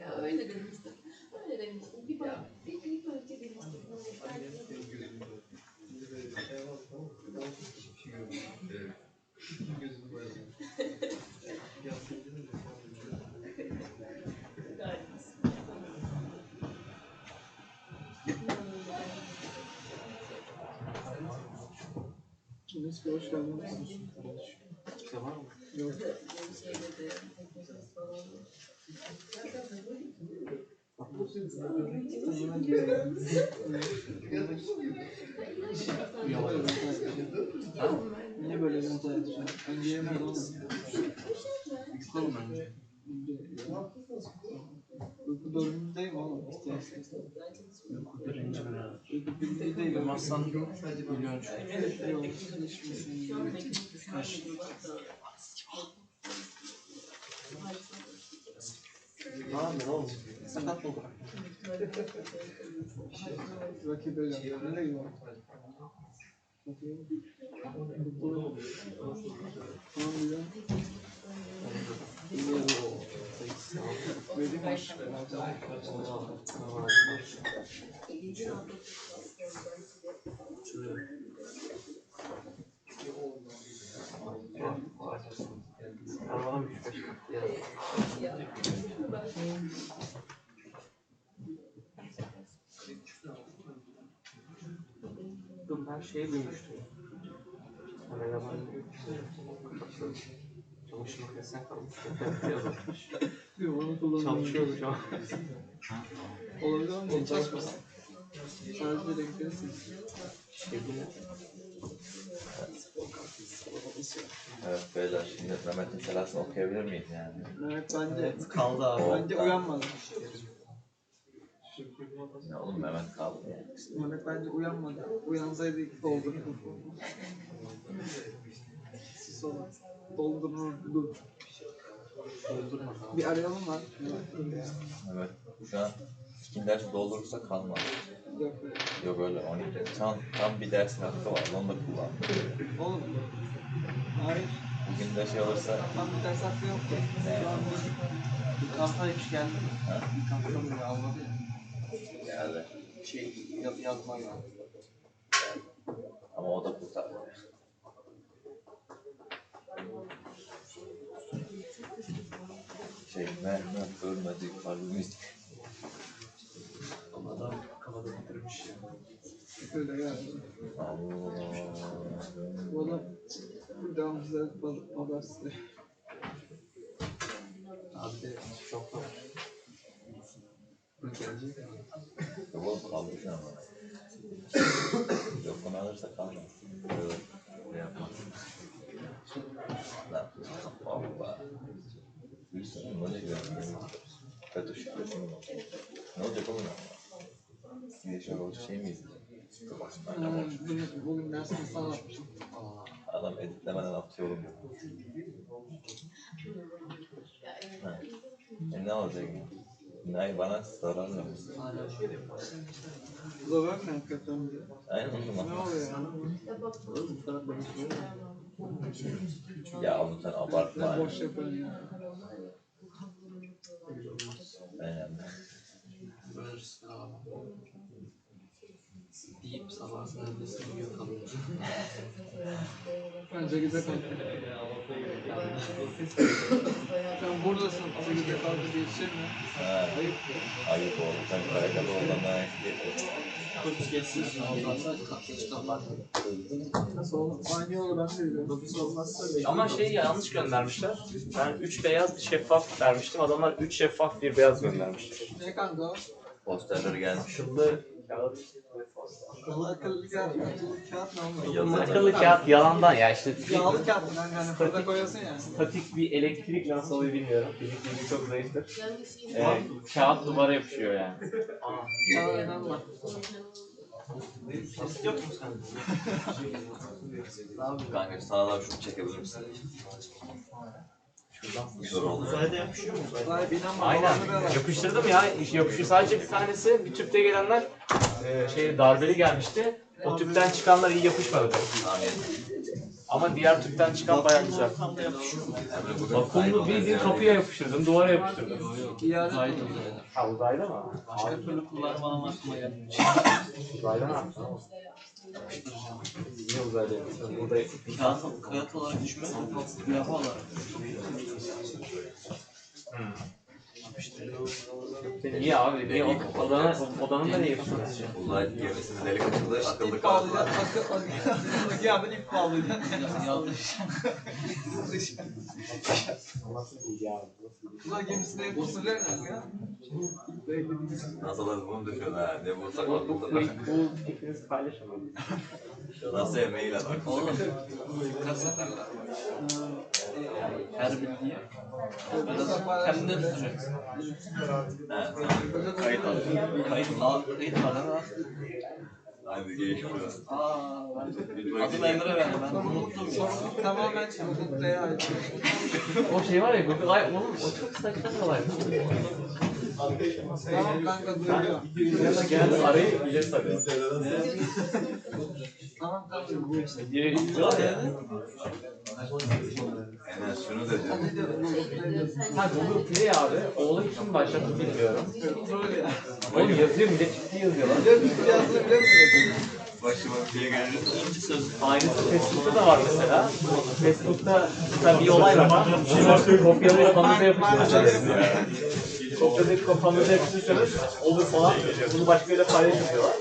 Ya öyle demiştim. Öyle demiştim. Bir bak. İlk önce demiştim. Neyse, hoş geldiniz. Tamam mı? Yok. Niye böyle bir hata yapıyorsun? Önce yemek olsun. Çıkalım önce. Uyku dördüncü değil mi oğlum? Uyku birinci mi ya? Uyku birinci değil. Uyumazsan milyon çıkıyor. Yok. Kaç? Ne oldu? Sakat mı bu? Rakip öyle. Nereye gidiyor? Tamam güzel. Vereyim mi? Arabadan 3-5 Ben şeye duymuştum. Eleman çamaşır makinesine kalmış. Yazılmış. Onu kullanıyorum. Çalışıyordu şu an. Olabilir ama hiç açmasın. Sadece renklesin. Evet beyler şimdi Mehmet'in selasını okuyabilir miyiz yani? Mehmet bence Kaldı abi. bence uyanmadı. Ne oğlum Mehmet kaldı yani. Mehmet bence uyanmadı. Uyansaydı doldururdu. Sus oğlum. Doldururdu. Bir arayalım var. Mehmet şu an ikinci dersi doldurursa kalmaz. Yok. Yok öyle 12. Tam bir ders hakkı var onu da kullandı. Oğlum. Hayır. Bugün de şey olursa Tam bir ders hakkı yoktu. Şu an Bir kampanya hiç geldi mi? ha? Bir kampanya mı almadı ya? Geldi. Yazma ya. Ama o da kurtardı. Mehmet ölmedi kalbimiz. Adam kafada bitirmiş ya. öyle yani. Allah. Bu adam devamsızlar pazartesi. Abi de çok var. Bu gelecek mi? Yok oğlum kaldı şu an. Yok onu alırsa kalmaz. Böyle ne yapmaz. Ne yapıyorsun? Allah. Büyüsün mü? Ne güzel. FETÖ şifresini mi? Ne olacak oğlum ya? Gidişe olacak şey mi izleyecek? Bugün dersini sana atmışım. Adam editlemeden atıyor oğlum. Ha. Ne olacak ya? Ne bana soramıyor musun? Zor ne hakikaten diye. Aynen o Ne zaman. oluyor ya? Ya oğlum sen abartma. Ne boş yapıyorsun ya. Aynen. Böylesi abi. Deyip sabahsına öncesini uyuyakalıyor. Bence güzel kaldı. Sen buradasın. Güzel kaldı geçecek mi? Ha. Ayıp oldu. Sen Karakada olduğundan eski. Kurs geçsin ondan sonra geç kapat. Nasıl olur? Aynı yolu ben de biliyorum. Dokuz olmazsa Ama şeyi yanlış göndermişler. Ben 3 beyaz bir şeffaf vermiştim. Adamlar 3 şeffaf bir beyaz göndermişler. ne kanka o? Posterleri gelmiş. Akıllı kağıt. Akıllı kağıt. Akıllı kağıt ne oldu? Yazı. Akıllı kağıt yalandan ya işte. Yağlı kağıt mı? Yani burada koyuyorsun ya. Statik bir elektrikle nasıl oluyor bilmiyorum. Fizik bilgi çok zayıftır. Kağıt duvara yapışıyor yani. Yağlı var. Basit yok mu sende? Kanka sağdan şunu çekebilir misin? Zor oldu. Uzayda yapışıyor mu? Vay binen var. Aynen. Yapıştırdım ya. Yapışıyor. Sadece bir tanesi bir tüpte gelenler darbeli gelmişti. O tüpten çıkanlar iyi yapışmadı tabii. Ama diğer tüpten çıkan bayağı güzel. Vakumlu bildiğin kapıya yapıştırdım, duvara yapıştırdım. Ha uzayda mı? Başka türlü kullanmam aklıma gelmiyor. Uzayda ne yaptın? Niye uzayda yapıyorsun? Burada Kağıt olarak düşmez. Lava olarak. Niye abi? Niye odanın da niye yapıştırıyorsun? Uzay gemisinin delik açıldı, şıkıldı kaldı. Yerden ip bağlayacak. Yanlış. Uzay gemisine hep usuller ne ya? NASA'da bunu düşün ha. Ne bulsak Bu aklımda. fikrinizi paylaşamam. NASA'ya mail atar. Oğlum. Kaç seferler? Her bilgiyi. Kendine tutacaksın. Ha, tamam. Kayıt al. Kayıt var ama. Hadi geçmiş olsun. Adım Emre verdi. Ben unuttum. Sorumluluk tamamen Google'ya ait. O şey var ya, Google Ay, oğlum o çok saçma bir olay. Tamam kanka duyuyorum. Genelde arayı bile sarıyor. Tamam tamam. Diyorlar ya. Enes şunu da diyor. Ha Google Play abi, oğlu kim başlattı bilmiyorum. Oğlum yazıyor, millet ciddi yazıyorlar. Yazdığını biliyor musun? Başıma bir şey gelir. Aynısı Facebook'ta da var mesela. Facebook'ta mesela bir olay var. Kopyalayıp kafanıza yapıştırırsanız. Kopyalayıp kafanıza yapıştırırsanız olur falan. Bunu başkalarıyla paylaşıyorlar.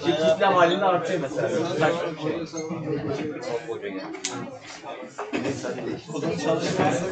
Kitlem halinde artıyor mesela. Saçma bir şey. Kodun çalışması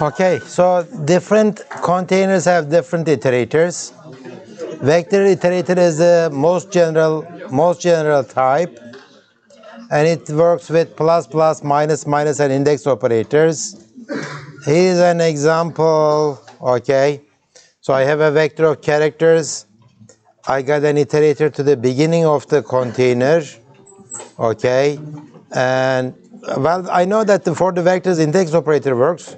Okay, so different containers have different iterators. Vector iterator is the most general type, and it works with plus, plus, minus, minus, and index operators. Here's an example. Okay, so I have a vector of characters. I got an iterator to the beginning of the container. Okay, and well, I know that for the vectors index operator works.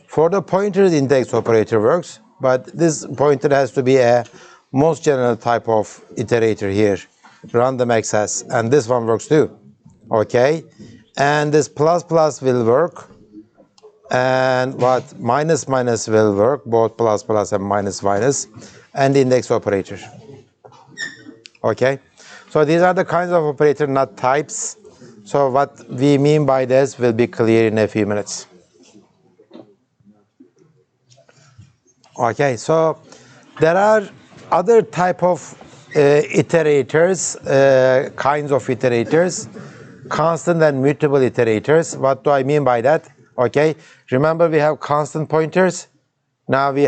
For the pointers index operator works, but this pointer has to be a most general type of iterator here, random access, and this one works too. Okay, and this plus plus will work, and what minus minus will work, both plus plus and minus minus, and the index operator. Okay, so these are the kinds of operator, not types. So what we mean by this will be clear in a few minutes. Okay, so there are other type of iterators, kinds of iterators, constant and mutable iterators. What do I mean by that? Okay, remember we have constant pointers. Now we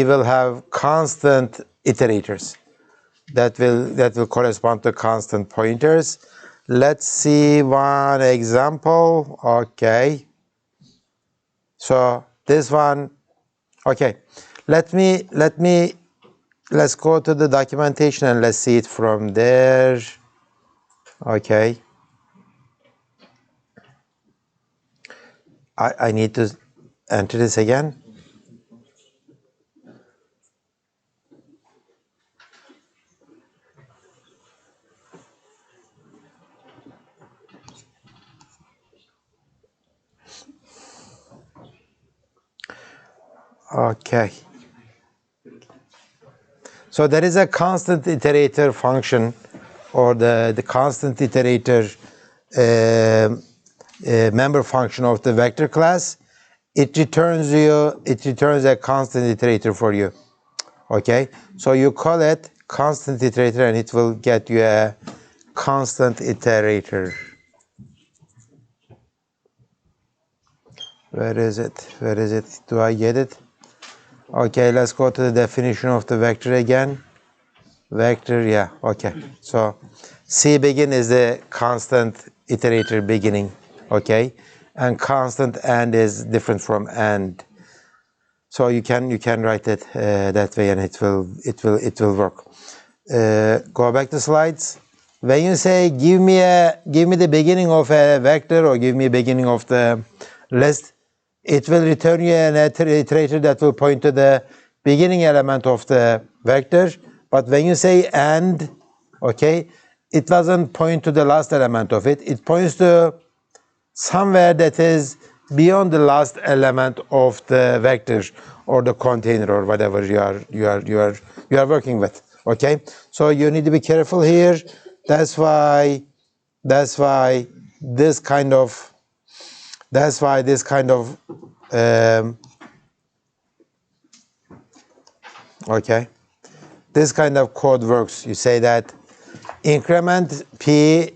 will have constant iterators that will correspond to constant pointers. Let's see one example. Okay. So this one, okay, let's go to the documentation and let's see it from there. Okay. I need to enter this again. Okay. So there is a constant iterator function, or the constant iterator member function of the vector class. It returns a constant iterator for you. Okay, so you call it constant iterator and it will get you a constant iterator. Where is it? Where is it? Do I get it? Okay, let's go to the definition of the vector again. Vector, yeah, okay. So C begin is the constant iterator beginning, okay? And constant and is different from and. So you can write it that way and it will work. Go back to slides. When you say give me the beginning of a vector or give me a beginning of the list, it will return you an iterator that will point to the beginning element of the vector. But when you say and, okay, it doesn't point to the last element of it. It points to somewhere that is beyond the last element of the vector or the container or whatever you are working with. Okay, so you need to be careful here. That's why this kind of okay, this kind of code works. You say that increment p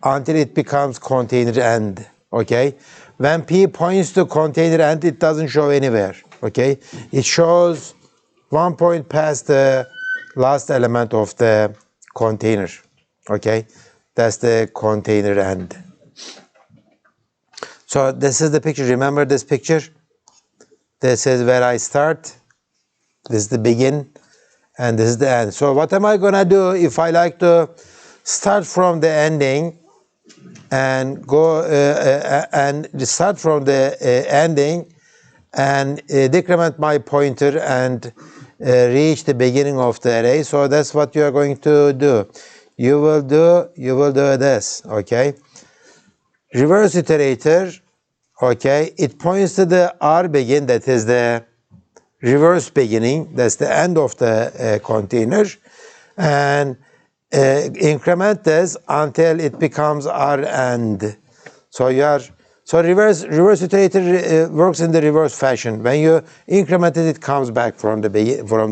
until it becomes container end. Okay, when p points to container end, it doesn't show anywhere. Okay, it shows 1 point past the last element of the container. Okay, that's the container end. So this is the picture. Remember this picture? This is where I start. This is the begin, and this is the end. So what am I gonna do if I like to start from the ending and go and start from the ending and decrement my pointer and reach the beginning of the array? So that's what you are going to do. You will do this. Okay. Reverse iterator. Okay. It points to the R begin, that is the reverse beginning. That's the end of the container, and increment this until it becomes R end. So reverse iterator works in the reverse fashion. When you increment it, it comes back from the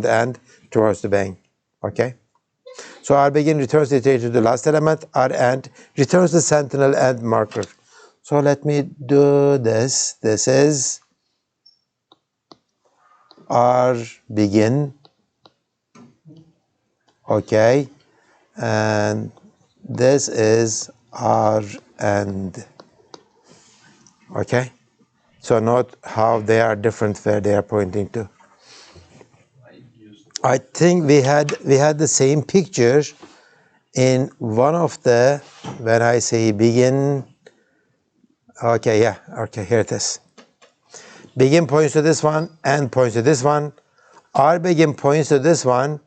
end towards the beginning. Okay. So R begin returns the iterator to the last element. R end returns the sentinel end marker. So let me do this. This is R begin. Okay. And this is R end. Okay. So note how they are different where they are pointing to. I think we had the same picture in one of the, when I say begin. Okay, yeah, okay, here it is. Begin points to this one, end points to this one. R begin points to this one,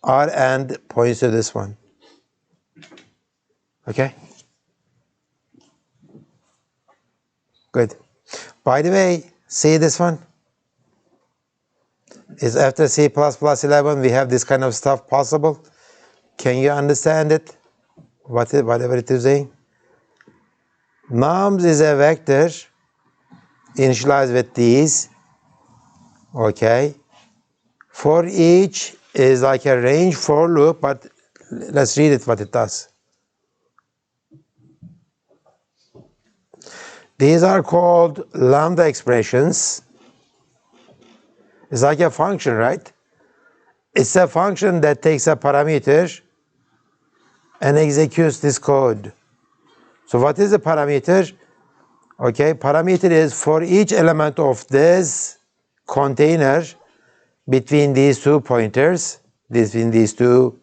R end points to this one. Okay? Good. By the way, see this one? Is after C++11 we have this kind of stuff possible? Can you understand it? Whatever it is saying? Nums is a vector initialized with these. Okay. For each is like a range for loop, but let's read it what it does. These are called lambda expressions. It's like a function, right? It's a function that takes a parameter and executes this code. So what is the parameter? Okay, parameter is for each element of this container between these two pointers, between these two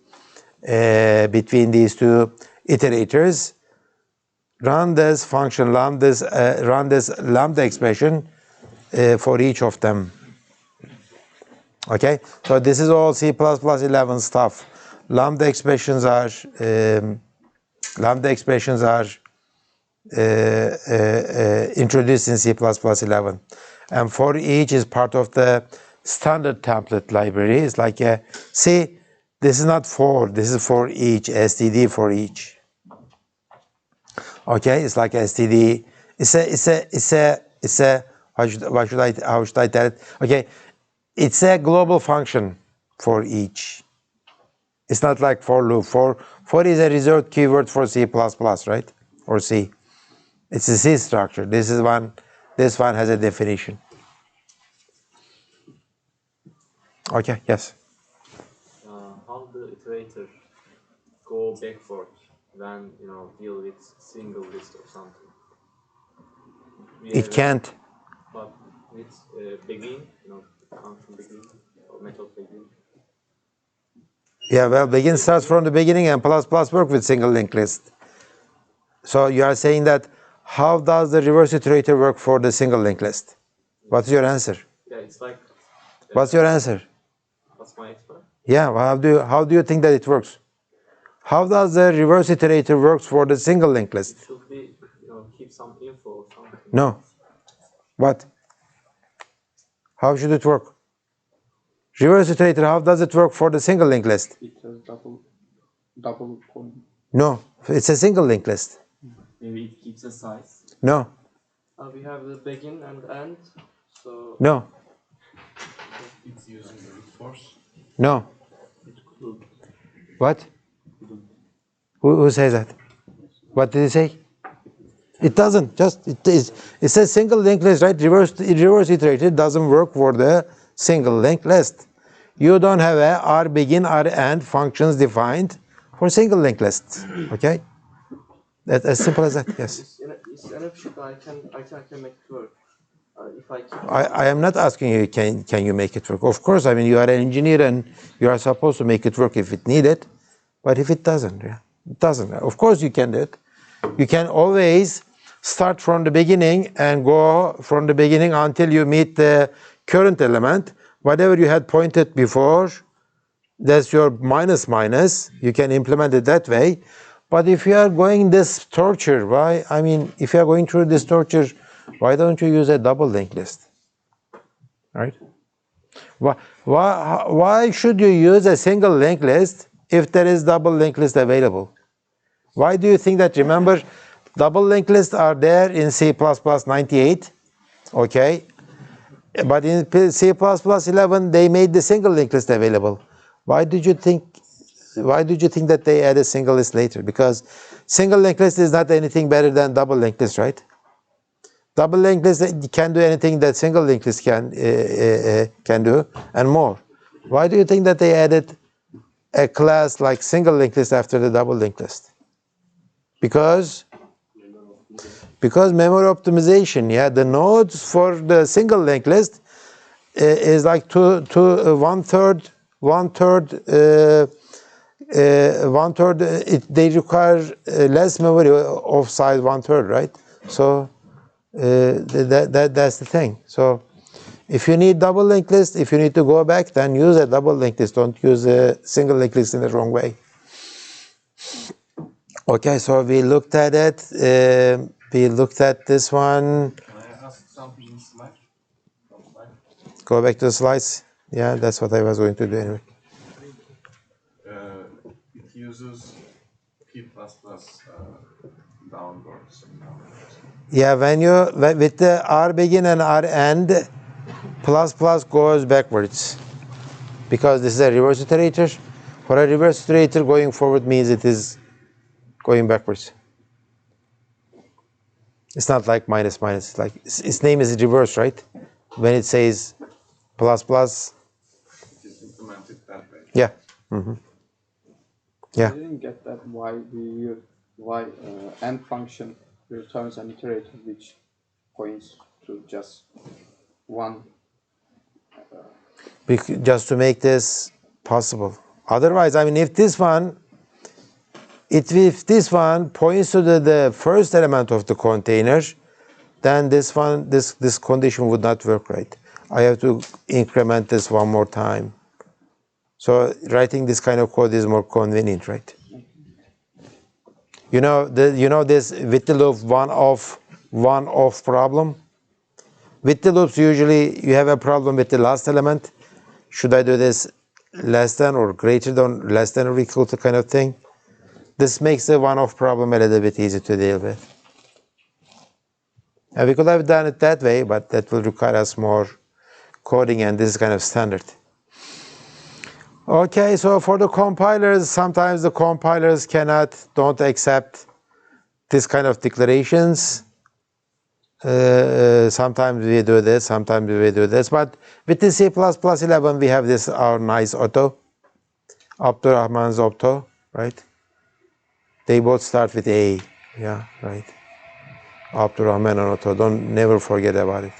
iterators, run this function, run this lambda expression for each of them. Okay, so this is all C++11 stuff. Lambda expressions are introduced in C++11, and for each is part of the standard template library. It's like a, see, this is not for, this is for each, std for each. Okay, it's like std. How should I tell it? Okay, it's a global function for each. It's not like for loop. For is a reserved keyword for C++, right? Or C. It's a C structure. This one has a definition. Okay, yes. How the iterator go backward when deal with single list or something? It can't. But with begin, function begin or method begin. Yeah, well, begin starts from the beginning and plus work with single linked list. So you are saying that how does the reverse iterator work for the single linked list? What's your answer? Yeah, it's like. What's your answer? What's my answer? Yeah, well, how do you think that it works? How does the reverse iterator works for the single linked list? It should be, keep some info or something. No. What? How should it work? Reverse iterator, how does it work for the single linked list? It has double point. No, it's a single linked list. Maybe it keeps a size. No. We have the begin and end, so. No. It's using the root force. No. It could. What? Who says that? What did he say? It doesn't. Just it says single linked list, right? Reverse iterator doesn't work for the single linked list. You don't have a R begin, R end functions defined for single linked lists. Okay? That's as simple as that. Yes. It's inefficient. I can make it work. If I am not asking you can you make it work. Of course, I mean you are an engineer and you are supposed to make it work if it needed. But if it doesn't, yeah, it doesn't. Of course you can do it. You can always start from the beginning and go from the beginning until you meet the current element. Whatever you had pointed before, that's your minus. You can implement it that way. But if you are going this torture, why? I mean, if you are going through this torture, why don't you use a double linked list? Right? Why should you use a single linked list if there is double linked list available? Why do you think that? Remember, double linked lists are there in C++ 98, okay? But in C++ 11, they made the single linked list available. Why did you think that they added single list later? Because single linked list is not anything better than double linked list, right? Double linked list can do anything that single linked list can do and more. Why do you think that they added a class like single linked list after the double linked list? Because memory optimization. Yeah, the nodes for the single linked list is like one third. They require less memory of size 1/3, right? So that's the thing. So if you need double linked list, if you need to go back, then use a double linked list. Don't use a single linked list in the wrong way. Okay, so we looked at it. We looked at this one. Can I ask something in Slack? Go back to the slides. Yeah, that's what I was going to do anyway. It uses P++ downwards. Yeah, with the R begin and R end, plus goes backwards. Because this is a reverse iterator. For a reverse iterator, going forward means it is going backwards. It's not like minus. It's like its name is reverse, right? When it says plus. It's implemented that way. Yeah. Mm-hmm. Yeah. I didn't get that why end function returns an iterator which points to just one. Just to make this possible. Otherwise, I mean, if this one points to the first element of the container, then this condition would not work, right? I have to increment this one more time. So writing this kind of code is more convenient, right? You know this with the loop one off problem. With the loops, usually you have a problem with the last element. Should I do this less than or greater than, less than or equal to kind of thing? This makes the one-off problem a little bit easy to deal with. And we could have done it that way, but that will require us more coding, and this is kind of standard. Okay, so for the compilers, sometimes the compilers don't accept this kind of declarations. Sometimes we do this, sometimes we do this, but with the C++11 we have this, our nice auto, Abdurrahman's auto, right? They both start with A, yeah, right? Abdurrahman and auto, never forget about it.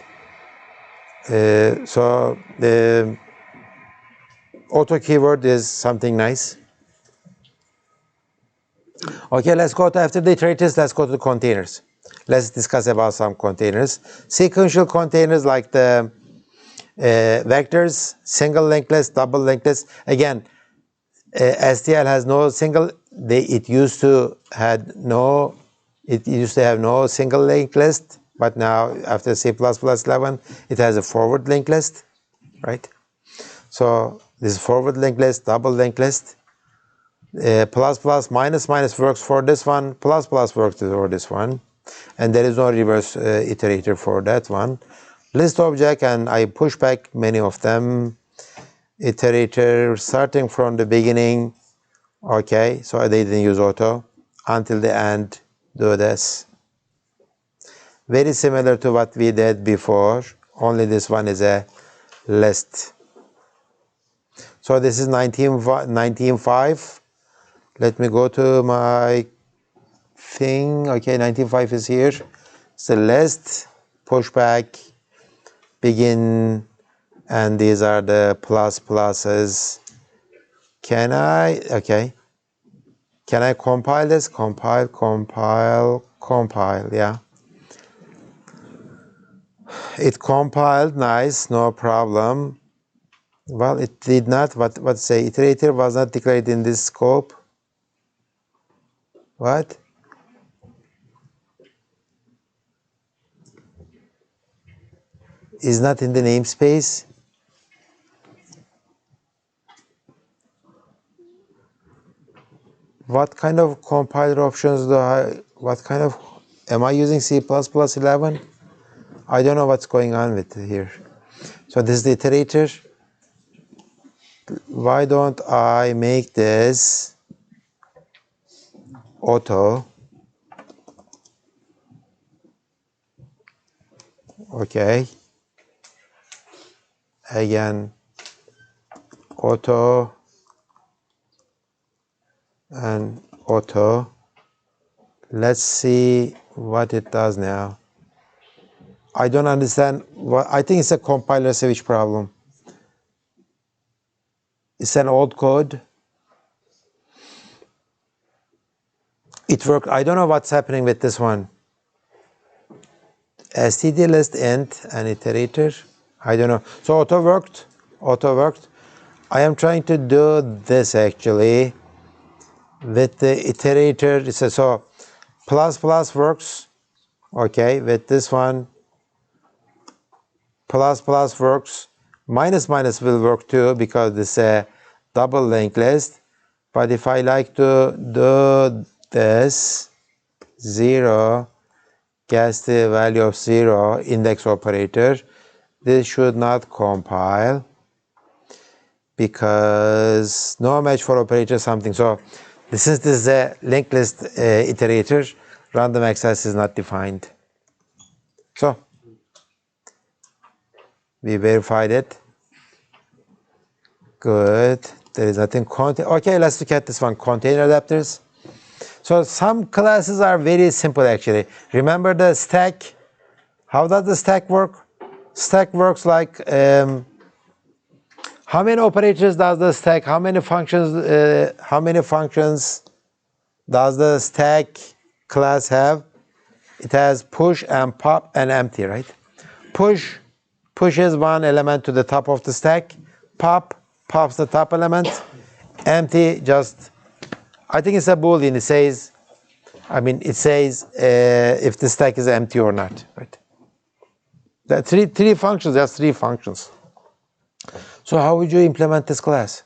So the auto keyword is something nice. Okay, let's go to, after the iterators, let's go to the containers. Let's discuss about some containers. Sequential containers like the vectors, single linked list, double linked list. Again, STL has no single, it used to have no single linked list, but now after C++11, it has a forward linked list, right? So this forward linked list, double linked list. Plus plus minus minus works for this one, plus plus works for this one, and there is no reverse iterator for that one. List object, and I push back many of them. Iterator starting from the beginning, okay, so they didn't use auto until the end. Do this. Very similar to what we did before, only this one is a list. So this is 19.5. Let me go to my thing. Okay, 19.5 is here. It's the list, pushback, begin, and these are the pluses. Can I compile this? Compile, yeah. It compiled, nice, no problem. Well, it did not, what say, iterator was not declared in this scope. What? Is not in the namespace. What kind of compiler options am I using C++11? I don't know what's going on with it here. So this is the iterator. Why don't I make this auto? Okay. Again, auto and auto. Let's see what it does now. I don't understand what, I think it's a compiler switch problem. It's an old code. It worked. I don't know what's happening with this one. std list int and iterator. I don't know. So auto worked. I am trying to do this actually with the iterator. So plus works. Okay, with this one. Plus works. Minus will work too because this is a double linked list. But if I like to do this 0, guess the value of 0, index operator, this should not compile because no match for operator something. So this is a linked list iterator. Random access is not defined. So we verified it. Good. There is nothing. Okay, let's look at this one. Container adapters. So some classes are very simple actually. Remember the stack? How does the stack work? Stack works like how many operators does the stack? How many functions does the stack class have? It has push and pop and empty, right? Push pushes one element to the top of the stack. Pop pops the top element. Empty just, I think it's a boolean. It says if the stack is empty or not, right? That three functions, that's three functions. So how would you implement this class?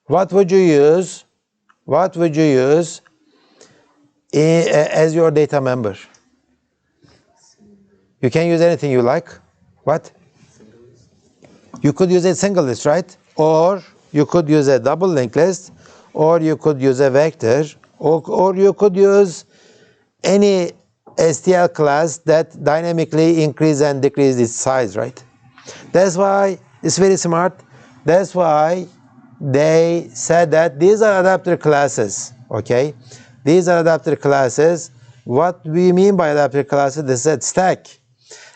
What would you use? What would you use as your data member? You can use anything you like. What? You could use a single list, right? Or you could use a double linked list, or you could use a vector, or you could use any STL class that dynamically increase and decrease its size, right? That's why it's very smart. That's why they said that these are adapter classes, okay? These are adapter classes. What we mean by adapter classes, they said stack.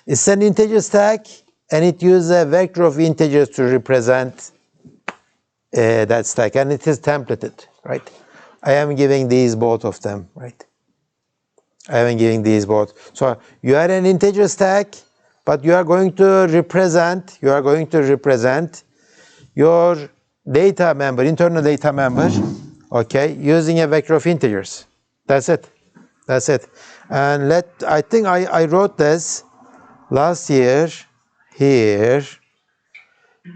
It's an integer stack, and it uses a vector of integers to represent that stack, and it is templated, right? I am giving these both of them, right? I am giving these both. So you are an integer stack, but you are going to represent your data member, internal data member, okay, using a vector of integers. That's it. That's it. And I think I wrote this last year here.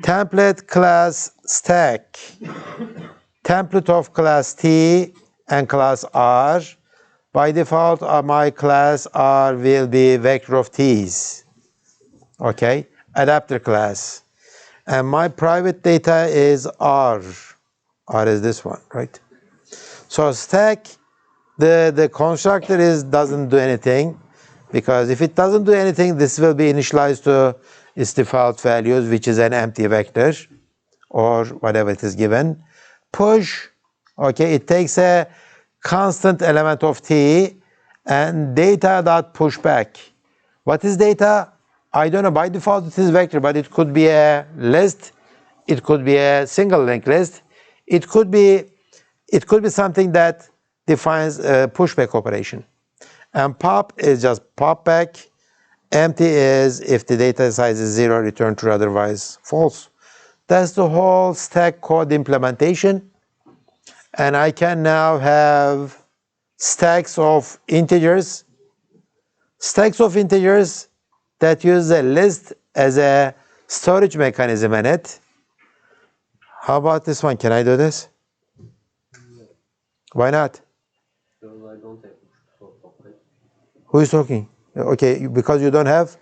Template class stack. Template of class T and class R. By default, my class R will be vector of T's. Okay, adapter class. And my private data is R. R is this one, right? So stack, the constructor doesn't do anything, because if it doesn't do anything, this will be initialized to its default values, which is an empty vector or whatever it is given. Push, okay, it takes a constant element of T and data.pushback. What is data? I don't know. By default, it is vector, but it could be a list. It could be a single linked list. It could be something that defines a pushback operation. And pop is just pop back. Empty is if the data size is 0, return true, otherwise false. That's the whole stack code implementation. And I can now have stacks of integers that use a list as a storage mechanism in it. How about this one? Can I do this? Why not? Because I don't have pop-back. Who is talking? Okay, because you don't have?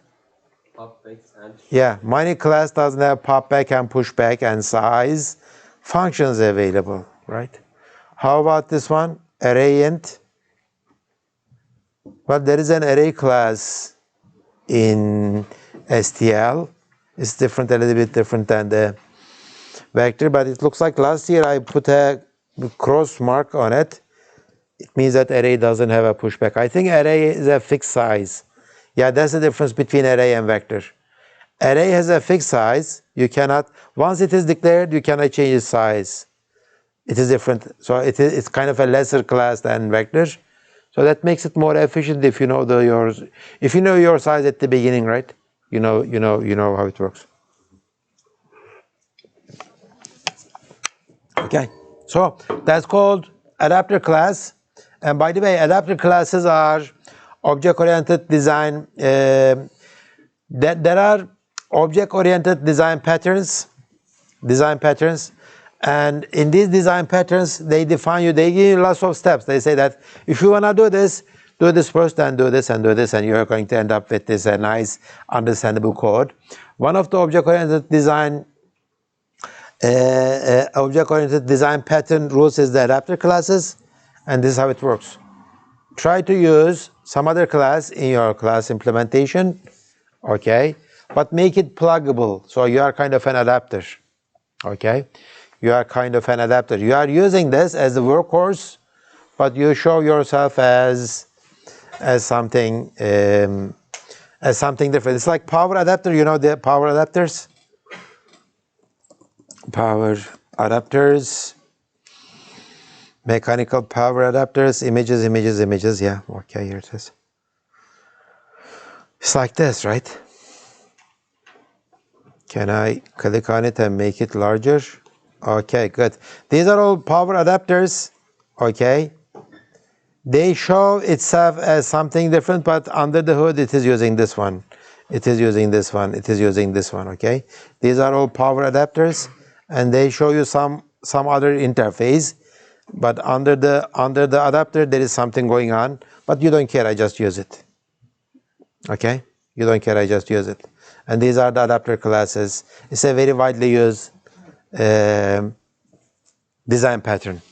Pop-backs and... Yeah, my class doesn't have pop-back and push-back and size functions available, right? How about this one? Array int. Well, there is an array class in STL. It's different, a little bit different than the vector, but it looks like last year I put a cross mark on it. It means that array doesn't have a pushback. I think array is a fixed size. Yeah, that's the difference between array and vector. Array has a fixed size. You cannot, once it is declared, you cannot change its size. It is different. So it's kind of a lesser class than vector. So that makes it more efficient if you know your size at the beginning, right? You know how it works. Okay. So that's called adapter class. And by the way, adapter classes are object-oriented design. There are object-oriented design patterns. And in these design patterns, they define you, they give you lots of steps. They say that if you want to do this first, and do this, and do this, and you're going to end up with this nice, understandable code. One of the object-oriented design pattern rules is the adapter classes, and this is how it works. Try to use some other class in your class implementation, okay? But make it pluggable, so you are kind of an adapter, okay? You are kind of an adapter. You are using this as a workhorse, but you show yourself as something different. It's like power adapter. You know the power adapters? Power adapters. Mechanical power adapters. Images. Yeah, okay, here it is. It's like this, right? Can I click on it and make it larger? Okay, good. These are all power adapters, okay? they show itself as something different, but under the hood it is using this one. It is using this one. It is using this one, okay? These are all power adapters, and they show you some other interface, but under the adapter there is something going on, but you don't care, I just use it. Okay? You don't care, I just use it. And these are the adapter classes. It's a very widely used design pattern.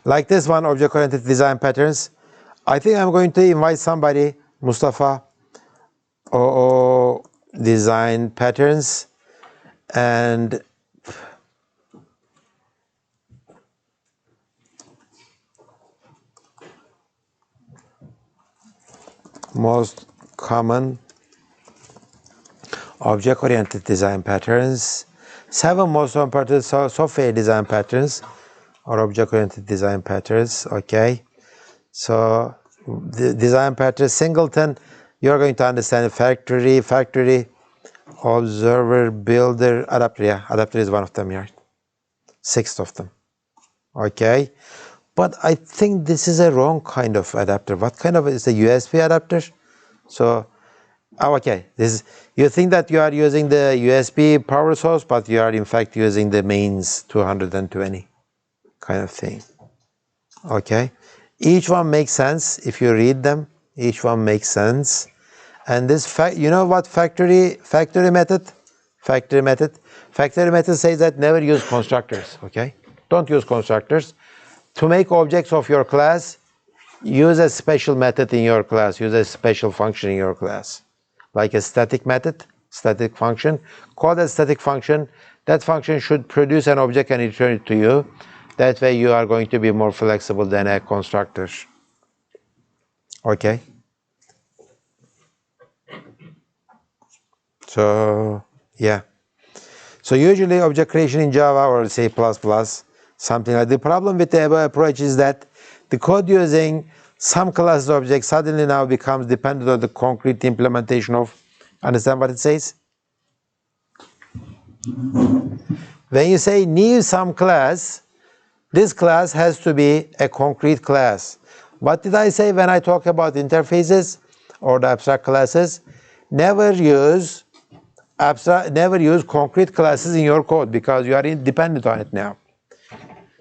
Like this one, object-oriented design patterns. I think I'm going to invite somebody, Mustafa, or design patterns, and most common object-oriented design patterns, 7 most important software design patterns or object-oriented design patterns. Okay, so the design pattern singleton, you're going to understand factory, observer, builder, adapter. Yeah, adapter is one of them here. 6 of them. Okay, but I think this is a wrong kind of adapter. What kind of is a USB adapter? So, okay, this you think that you are using the USB power source, but you are in fact using the mains 220 kind of thing. Okay, each one makes sense if you read them. Each one makes sense. And this you know what factory method says that never use constructors. Okay, don't use constructors. To make objects of your class, use a special method in your class, use a special function in your class, like a static method, static function. Call that static function. That function should produce an object and return it to you. That way you are going to be more flexible than a constructor. Okay. So, yeah. So usually object creation in Java or C++, something like that. The problem with the above approach is that the code using some class object suddenly now becomes dependent on the concrete implementation of, understand what it says? When you say new some class, this class has to be a concrete class. What did I say when I talk about interfaces or the abstract classes? Never use concrete classes in your code because you are dependent on it now.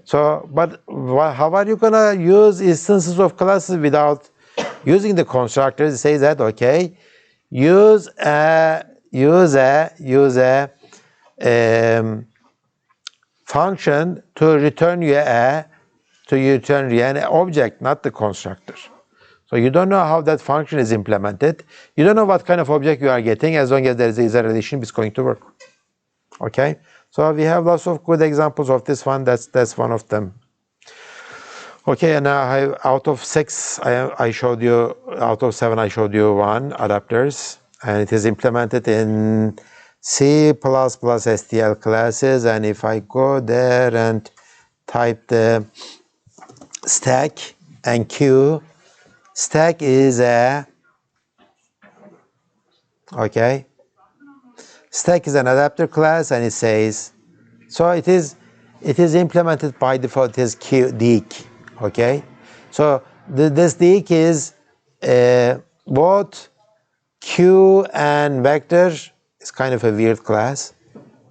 So, but how are you gonna use instances of classes without using the constructors? It says that okay, use a function to return you an object, not the constructor. So you don't know how that function is implemented. You don't know what kind of object you are getting. As long as there is a relation, it's going to work. Okay. So we have lots of good examples of this one. That's one of them. Okay, and now out of 6, I showed you, out of 7, I showed you 1 adapters, and it is implemented in C++ STL classes. And if I go there and type the stack and Q, stack is a, okay, stack is an adapter class, and it says, so it is implemented by default as deque, okay? So this deque is both Q and vector. It's kind of a weird class,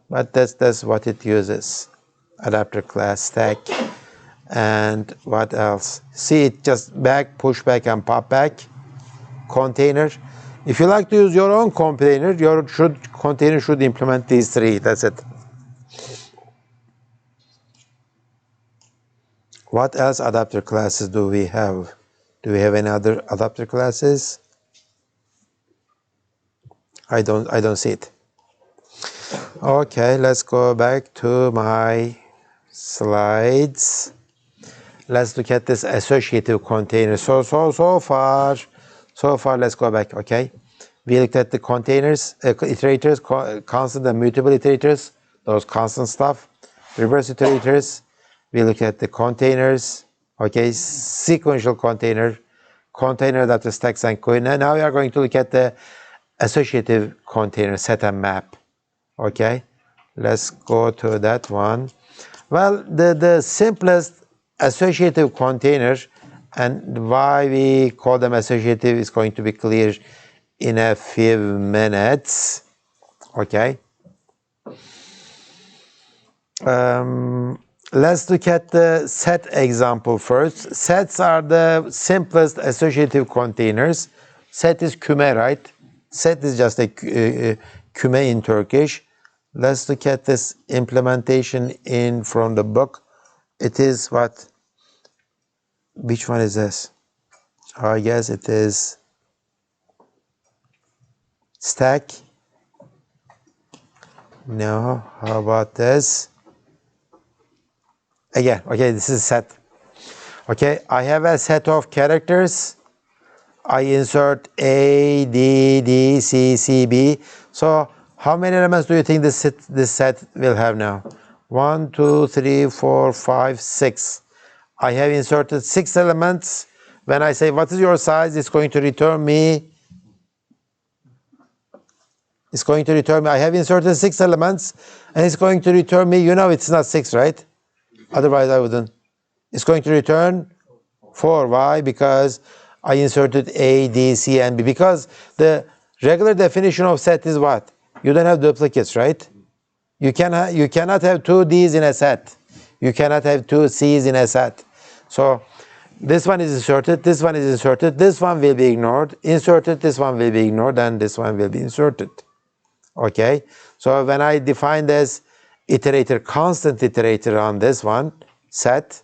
but that's what it uses. Adapter class, stack, and what else? See, it just push back and pop back. Container. If you like to use your own container, your container should implement these 3. That's it. What else adapter classes do we have? Do we have any other adapter classes? I don't see it. Okay, let's go back to my slides. Let's look at this associative container. So far, let's go back, okay? We looked at the containers, iterators, constant and mutable iterators, those constant stuff, reverse iterators. We look at the containers, okay, sequential container that stacks and queue. And now we are going to look at the associative container, set and map, okay? Let's go to that one. Well, the simplest associative container And why we call them associative is going to be clear in a few minutes. Okay. Let's look at the set example first. Sets are the simplest associative containers. Set is küme, right? Set is just a küme in Turkish. Let's look at this implementation in from the book. It is what? Which one is this? I guess it is stack. No, how about this? Again, okay, this is set. Okay, I have a set of characters. I insert A, D, D, C, C, B. So how many elements do you think this set will have now? 1, 2, 3, 4, 5, 6. I have inserted 6 elements. When I say what is your size, it's going to return me. It's going to return me. I have inserted 6 elements, and it's going to return me. You know it's not 6, right? Otherwise I wouldn't. It's going to return 4. Why? Because I inserted A, D, C, and B. Because the regular definition of set is what? You don't have duplicates, right? You cannot have 2 D's in a set. You cannot have 2 C's in a set. So this one is inserted, this one is inserted, this one will be ignored, inserted, this one will be ignored, and this one will be inserted. Okay? So when I define this iterator, constant iterator on this one, set,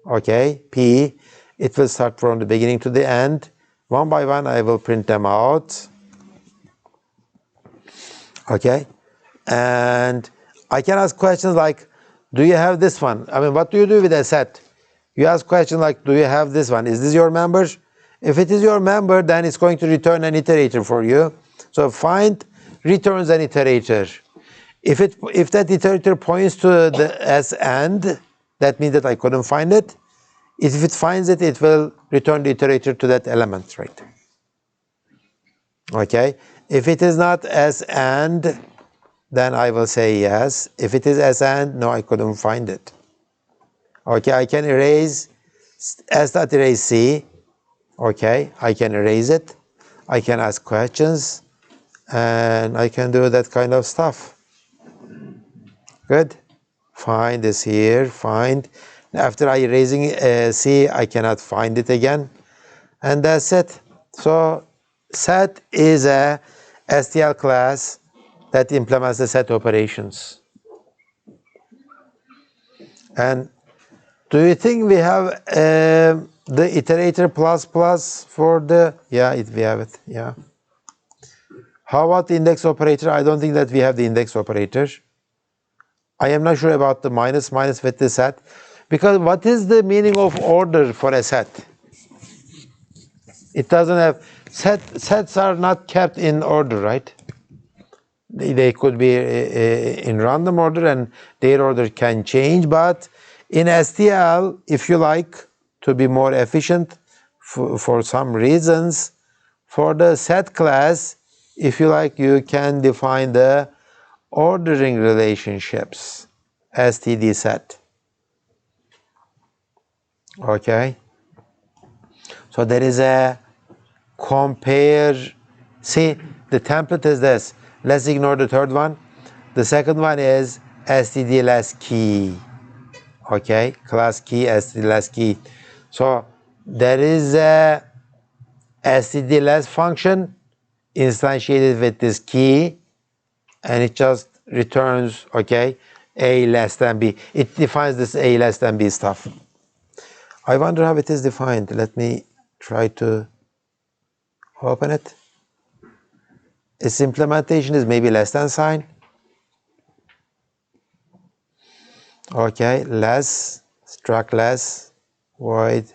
okay, P, it will start from the beginning to the end. One by one, I will print them out. Okay? And I can ask questions like, do you have this one? I mean, what do you do with a set? You ask questions like, do you have this one? Is this your member? If it is your member, then it's going to return an iterator for you. So find returns an iterator. If that iterator points to the as and, that means that I couldn't find it. If it finds it, it will return the iterator to that element, right? Okay. If it is not as and, then I will say yes. If it is as and, no, I couldn't find it. Okay, I can erase S dot erase C. Okay, I can erase it. I can ask questions, and I can do that kind of stuff. Good. Find this here, find. After I erasing C, I cannot find it again. And that's it. So set is a STL class that implements the set operations. And do you think we have the iterator plus for the, yeah, we have it, yeah. How about the index operator? I don't think that we have the index operator. I am not sure about the minus with the set. Because what is the meaning of order for a set? It doesn't have, sets are not kept in order, right? They could be in random order and their order can change, but in STL, if you like to be more efficient for some reasons, for the set class, if you like, you can define the ordering relationships, std set. Okay? So there is a compare. See, the template is this. Let's ignore the third one. The second one is std less key. Okay, class key, std less key. So there is a std less function instantiated with this key, and it just returns, okay, a less than b. It defines this a less than b stuff. I wonder how it is defined. Let me try to open it. Its implementation is maybe less than sign. Okay, less, struct less, void.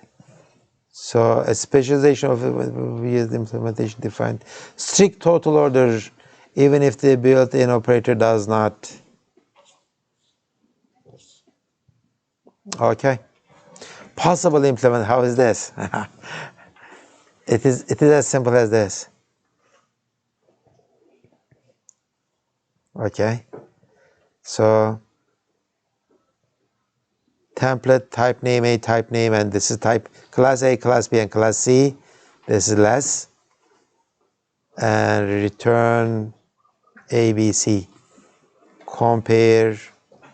So a specialization of the implementation defined. Strict total order, even if the built-in operator does not. Okay. Possible implement, how is this? It is as simple as this. Okay. So template type name A, type name, and this is type class A, class B, and class C. This is less, and return ABC. Compare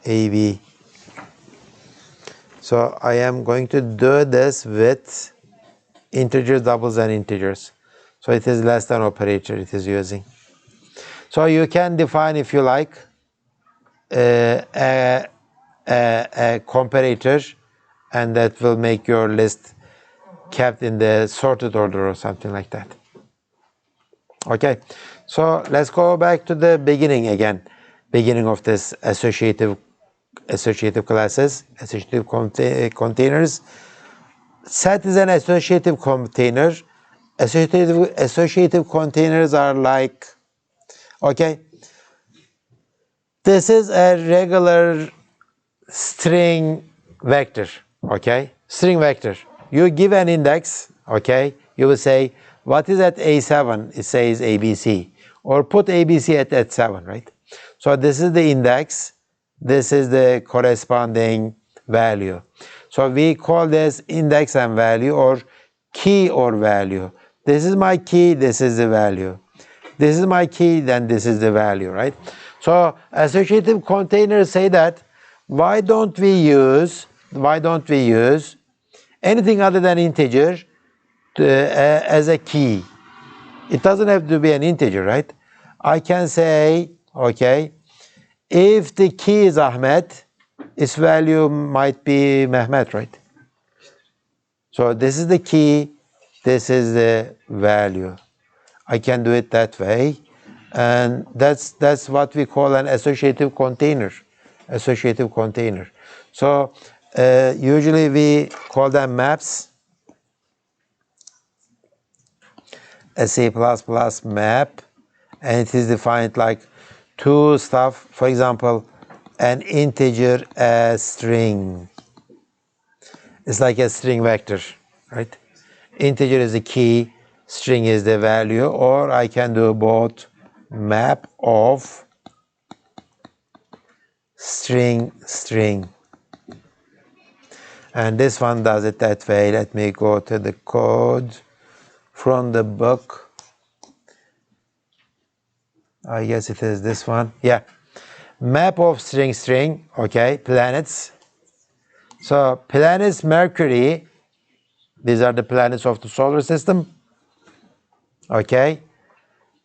AB. So I am going to do this with integers, doubles, and integers. So it is less than operator it is using. So you can define, if you like, a comparator, and that will make your list kept in the sorted order or something like that. Okay, so let's go back to the beginning again. Beginning of this associative classes, associative containers. Set is an associative container. Associative containers are like, okay, this is a regular string vector, okay, string vector. You give an index, okay, you will say, what is at A7? It says ABC, or put ABC at 7, right? So this is the index, this is the corresponding value. So we call this index and value, or key or value. This is my key, this is the value. This is my key, then this is the value, right? So associative containers say that why don't we use anything other than integer as a key? It doesn't have to be an integer, right? I can say, okay, if the key is Ahmed, its value might be Mehmet, right? So this is the key, this is the value. I can do it that way, and that's what we call an associative container. Associative container. So usually we call them maps. A C++ map, and it is defined like two stuff. For example, an integer as string. It's like a string vector, right? Integer is the key, string is the value, or I can do both map of string. And this one does it that way. Let me go to the code from the book. I guess it is this one. Yeah. Map of string, okay, planets. So planets Mercury, these are the planets of the solar system. Okay.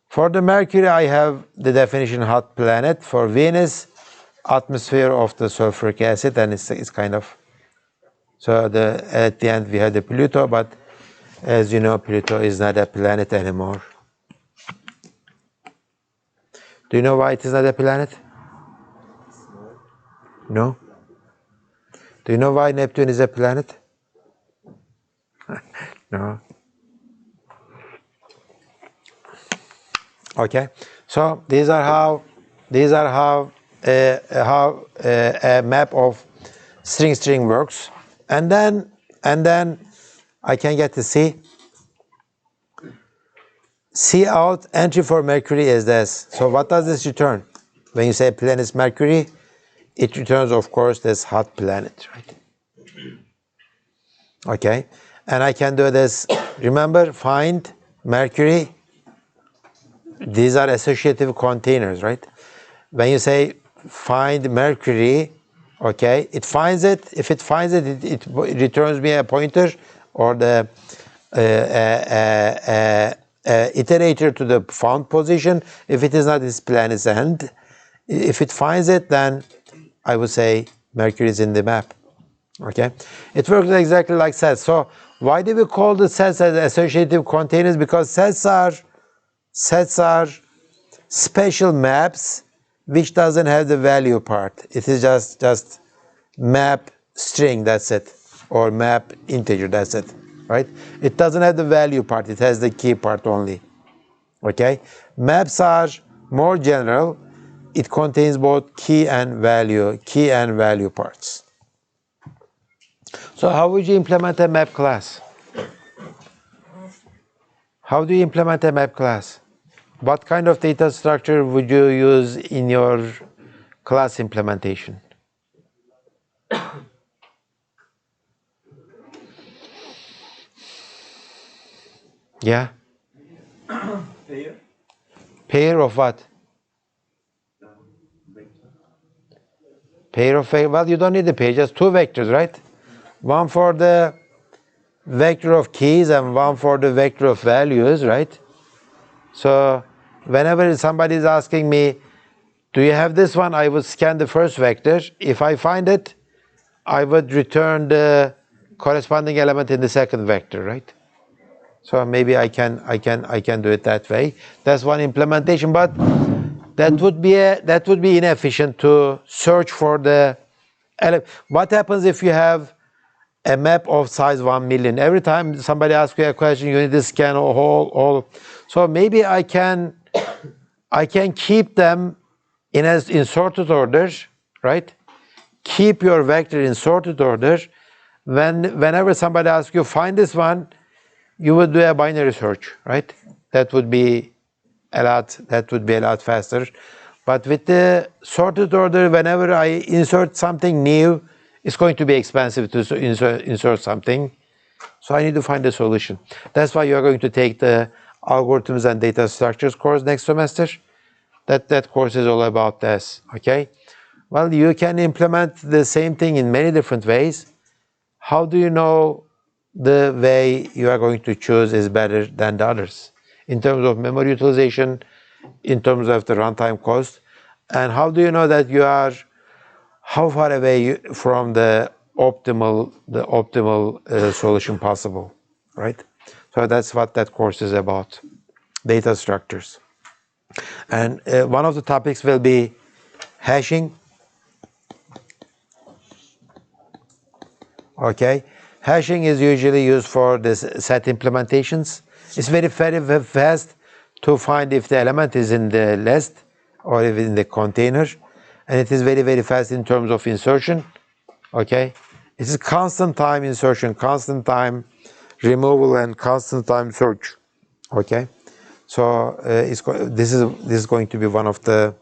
For the Mercury, I have the definition hot planet. For Venus, atmosphere of the sulfuric acid, and it's kind of, so at the end we have the Pluto, but as you know, Pluto is not a planet anymore. Do you know why it is not a planet? No? Do you know why Neptune is a planet? No. Okay. So these are how a map of string works, and then I can get to C out entry for Mercury is this. So what does this return? When you say planet is Mercury, it returns, of course, this hot planet, right? Okay, and I can do this. Remember, find Mercury. These are associative containers, right? When you say find Mercury, okay, it finds it. If it finds it, it returns me a pointer or the iterator to the found position. If it is not, it's planet's end. If it finds it, then I would say Mercury is in the map. Okay, it works exactly like sets. So why do we call the sets as associative containers? Because sets are special maps which doesn't have the value part. It is just map string, that's it, or map integer, that's it, right? It doesn't have the value part, it has the key part only. Okay, maps are more general. It contains both key and value parts. So how would you implement a map class? How do you implement a map class? What kind of data structure would you use in your class implementation? Yeah. Pair. Pair of what? Pair of vectors. Well, you don't need the pair, just two vectors, right? One for the vector of keys and one for the vector of values, right? So whenever somebody is asking me, do you have this one? I would scan the first vector. If I find it, I would return the corresponding element in the second vector, right? So maybe I can do it that way. That's one implementation, but that would be inefficient to search for the element. What happens if you have a map of size 1 million? Every time somebody asks you a question, you need to scan a whole. So maybe I can keep them in sorted order, right? Keep your vector in sorted order. Whenever somebody asks you, find this one, you would do a binary search, right? That would be a lot faster. But with the sorted order, whenever I insert something new, it's going to be expensive to insert something. So I need to find a solution. That's why you're going to take the algorithms and data structures course next semester. That course is all about this, okay? Well, you can implement the same thing in many different ways. How do you know the way you are going to choose is better than the others? In terms of memory utilization, in terms of the runtime cost, and how do you know that you are how far away from the optimal solution possible, right? So that's what that course is about, data structures. And one of the topics will be hashing. Okay, hashing is usually used for the set implementations. It's very fast to find if the element is in the list or if in the container, and it is very fast in terms of insertion. Okay, it's a constant time insertion, constant time removal, and constant time search. Okay, so this is going to be one of the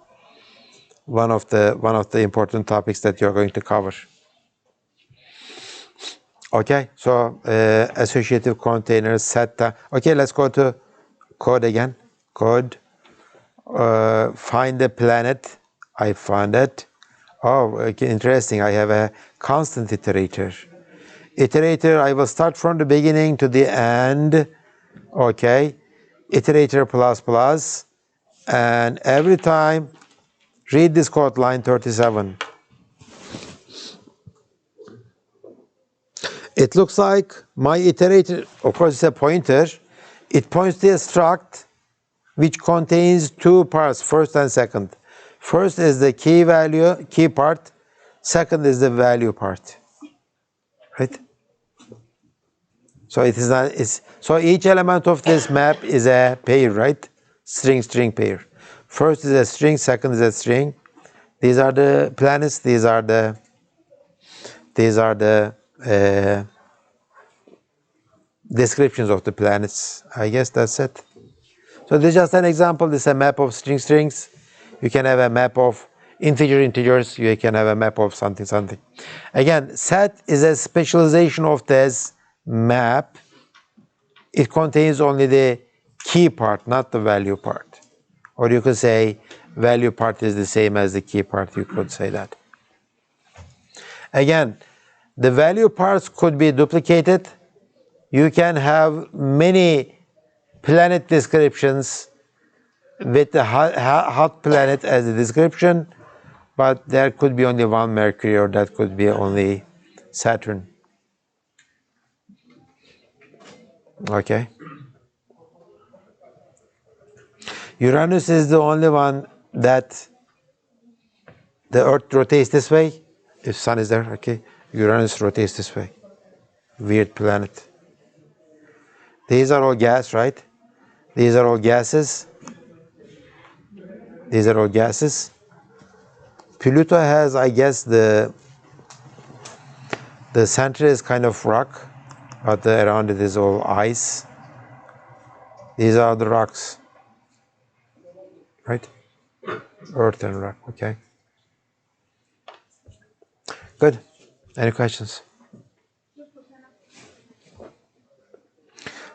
important topics that you're going to cover. Okay, so associative containers, set. Okay, let's go to code again. Code. Find the planet. I found it. Oh, okay, interesting. I have a constant iterator. Iterator, I will start from the beginning to the end. Okay. Iterator plus. And every time, read this code, line 37. It looks like my iterator, of course, it's a pointer. It points to a struct which contains two parts, first and second. First is the key part. Second is the value part, right? So it is not. So each element of this map is a pair, right? String pair. First is a string. Second is a string. These are the planets. These are the descriptions of the planets. I guess that's it. So this is just an example. This is a map of strings. You can have a map of integers. You can have a map of something. Again, set is a specialization of this map. It contains only the key part, not the value part. Or you could say value part is the same as the key part. You could say that. Again, the value parts could be duplicated. You can have many planet descriptions with the hot planet as a description, but there could be only one Mercury, or that could be only Saturn. Okay. Uranus is the only one that the Earth rotates this way. If Sun is there, okay. Uranus rotates this way. Weird planet. These are all gas, right? These are all gases. These are all gases. Pluto has, I guess, the center is kind of rock, but around it is all ice. These are the rocks, right? Earth and rock, okay. Good. Any questions?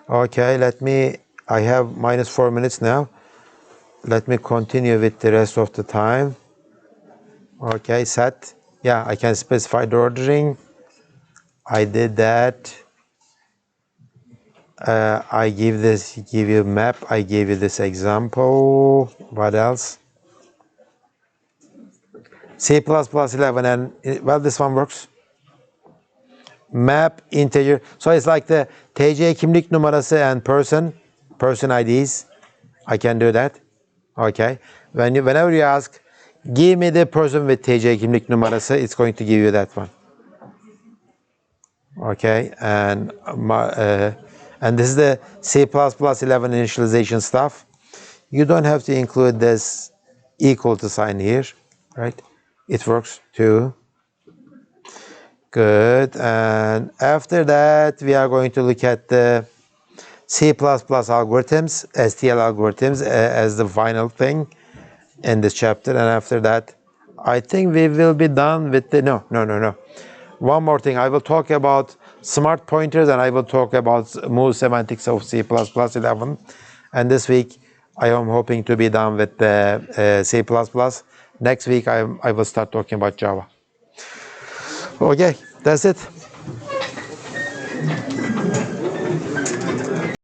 Okay, I have -4 minutes now. Let me continue with the rest of the time. Okay, set. Yeah, I can specify the ordering. I did that. I give you map. I gave you this example. What else? C++11 and, well, this one works. Map integer. So it's like the TC kimlik numarası and person IDs. I can do that. Okay. Whenever you ask, give me the person with TC kimlik numarası, it's going to give you that one. Okay. And this is the C++11 initialization stuff. You don't have to include this equal to sign here, right? It works too. Good. And after that, we are going to look at the C++ algorithms, STL algorithms, as the final thing in this chapter. And after that, I think we will be done with the, no. One more thing. I will talk about smart pointers and I will talk about move semantics of C++11. And this week, I am hoping to be done with the C++. Next week, I will start talking about Java. Okay, that's it.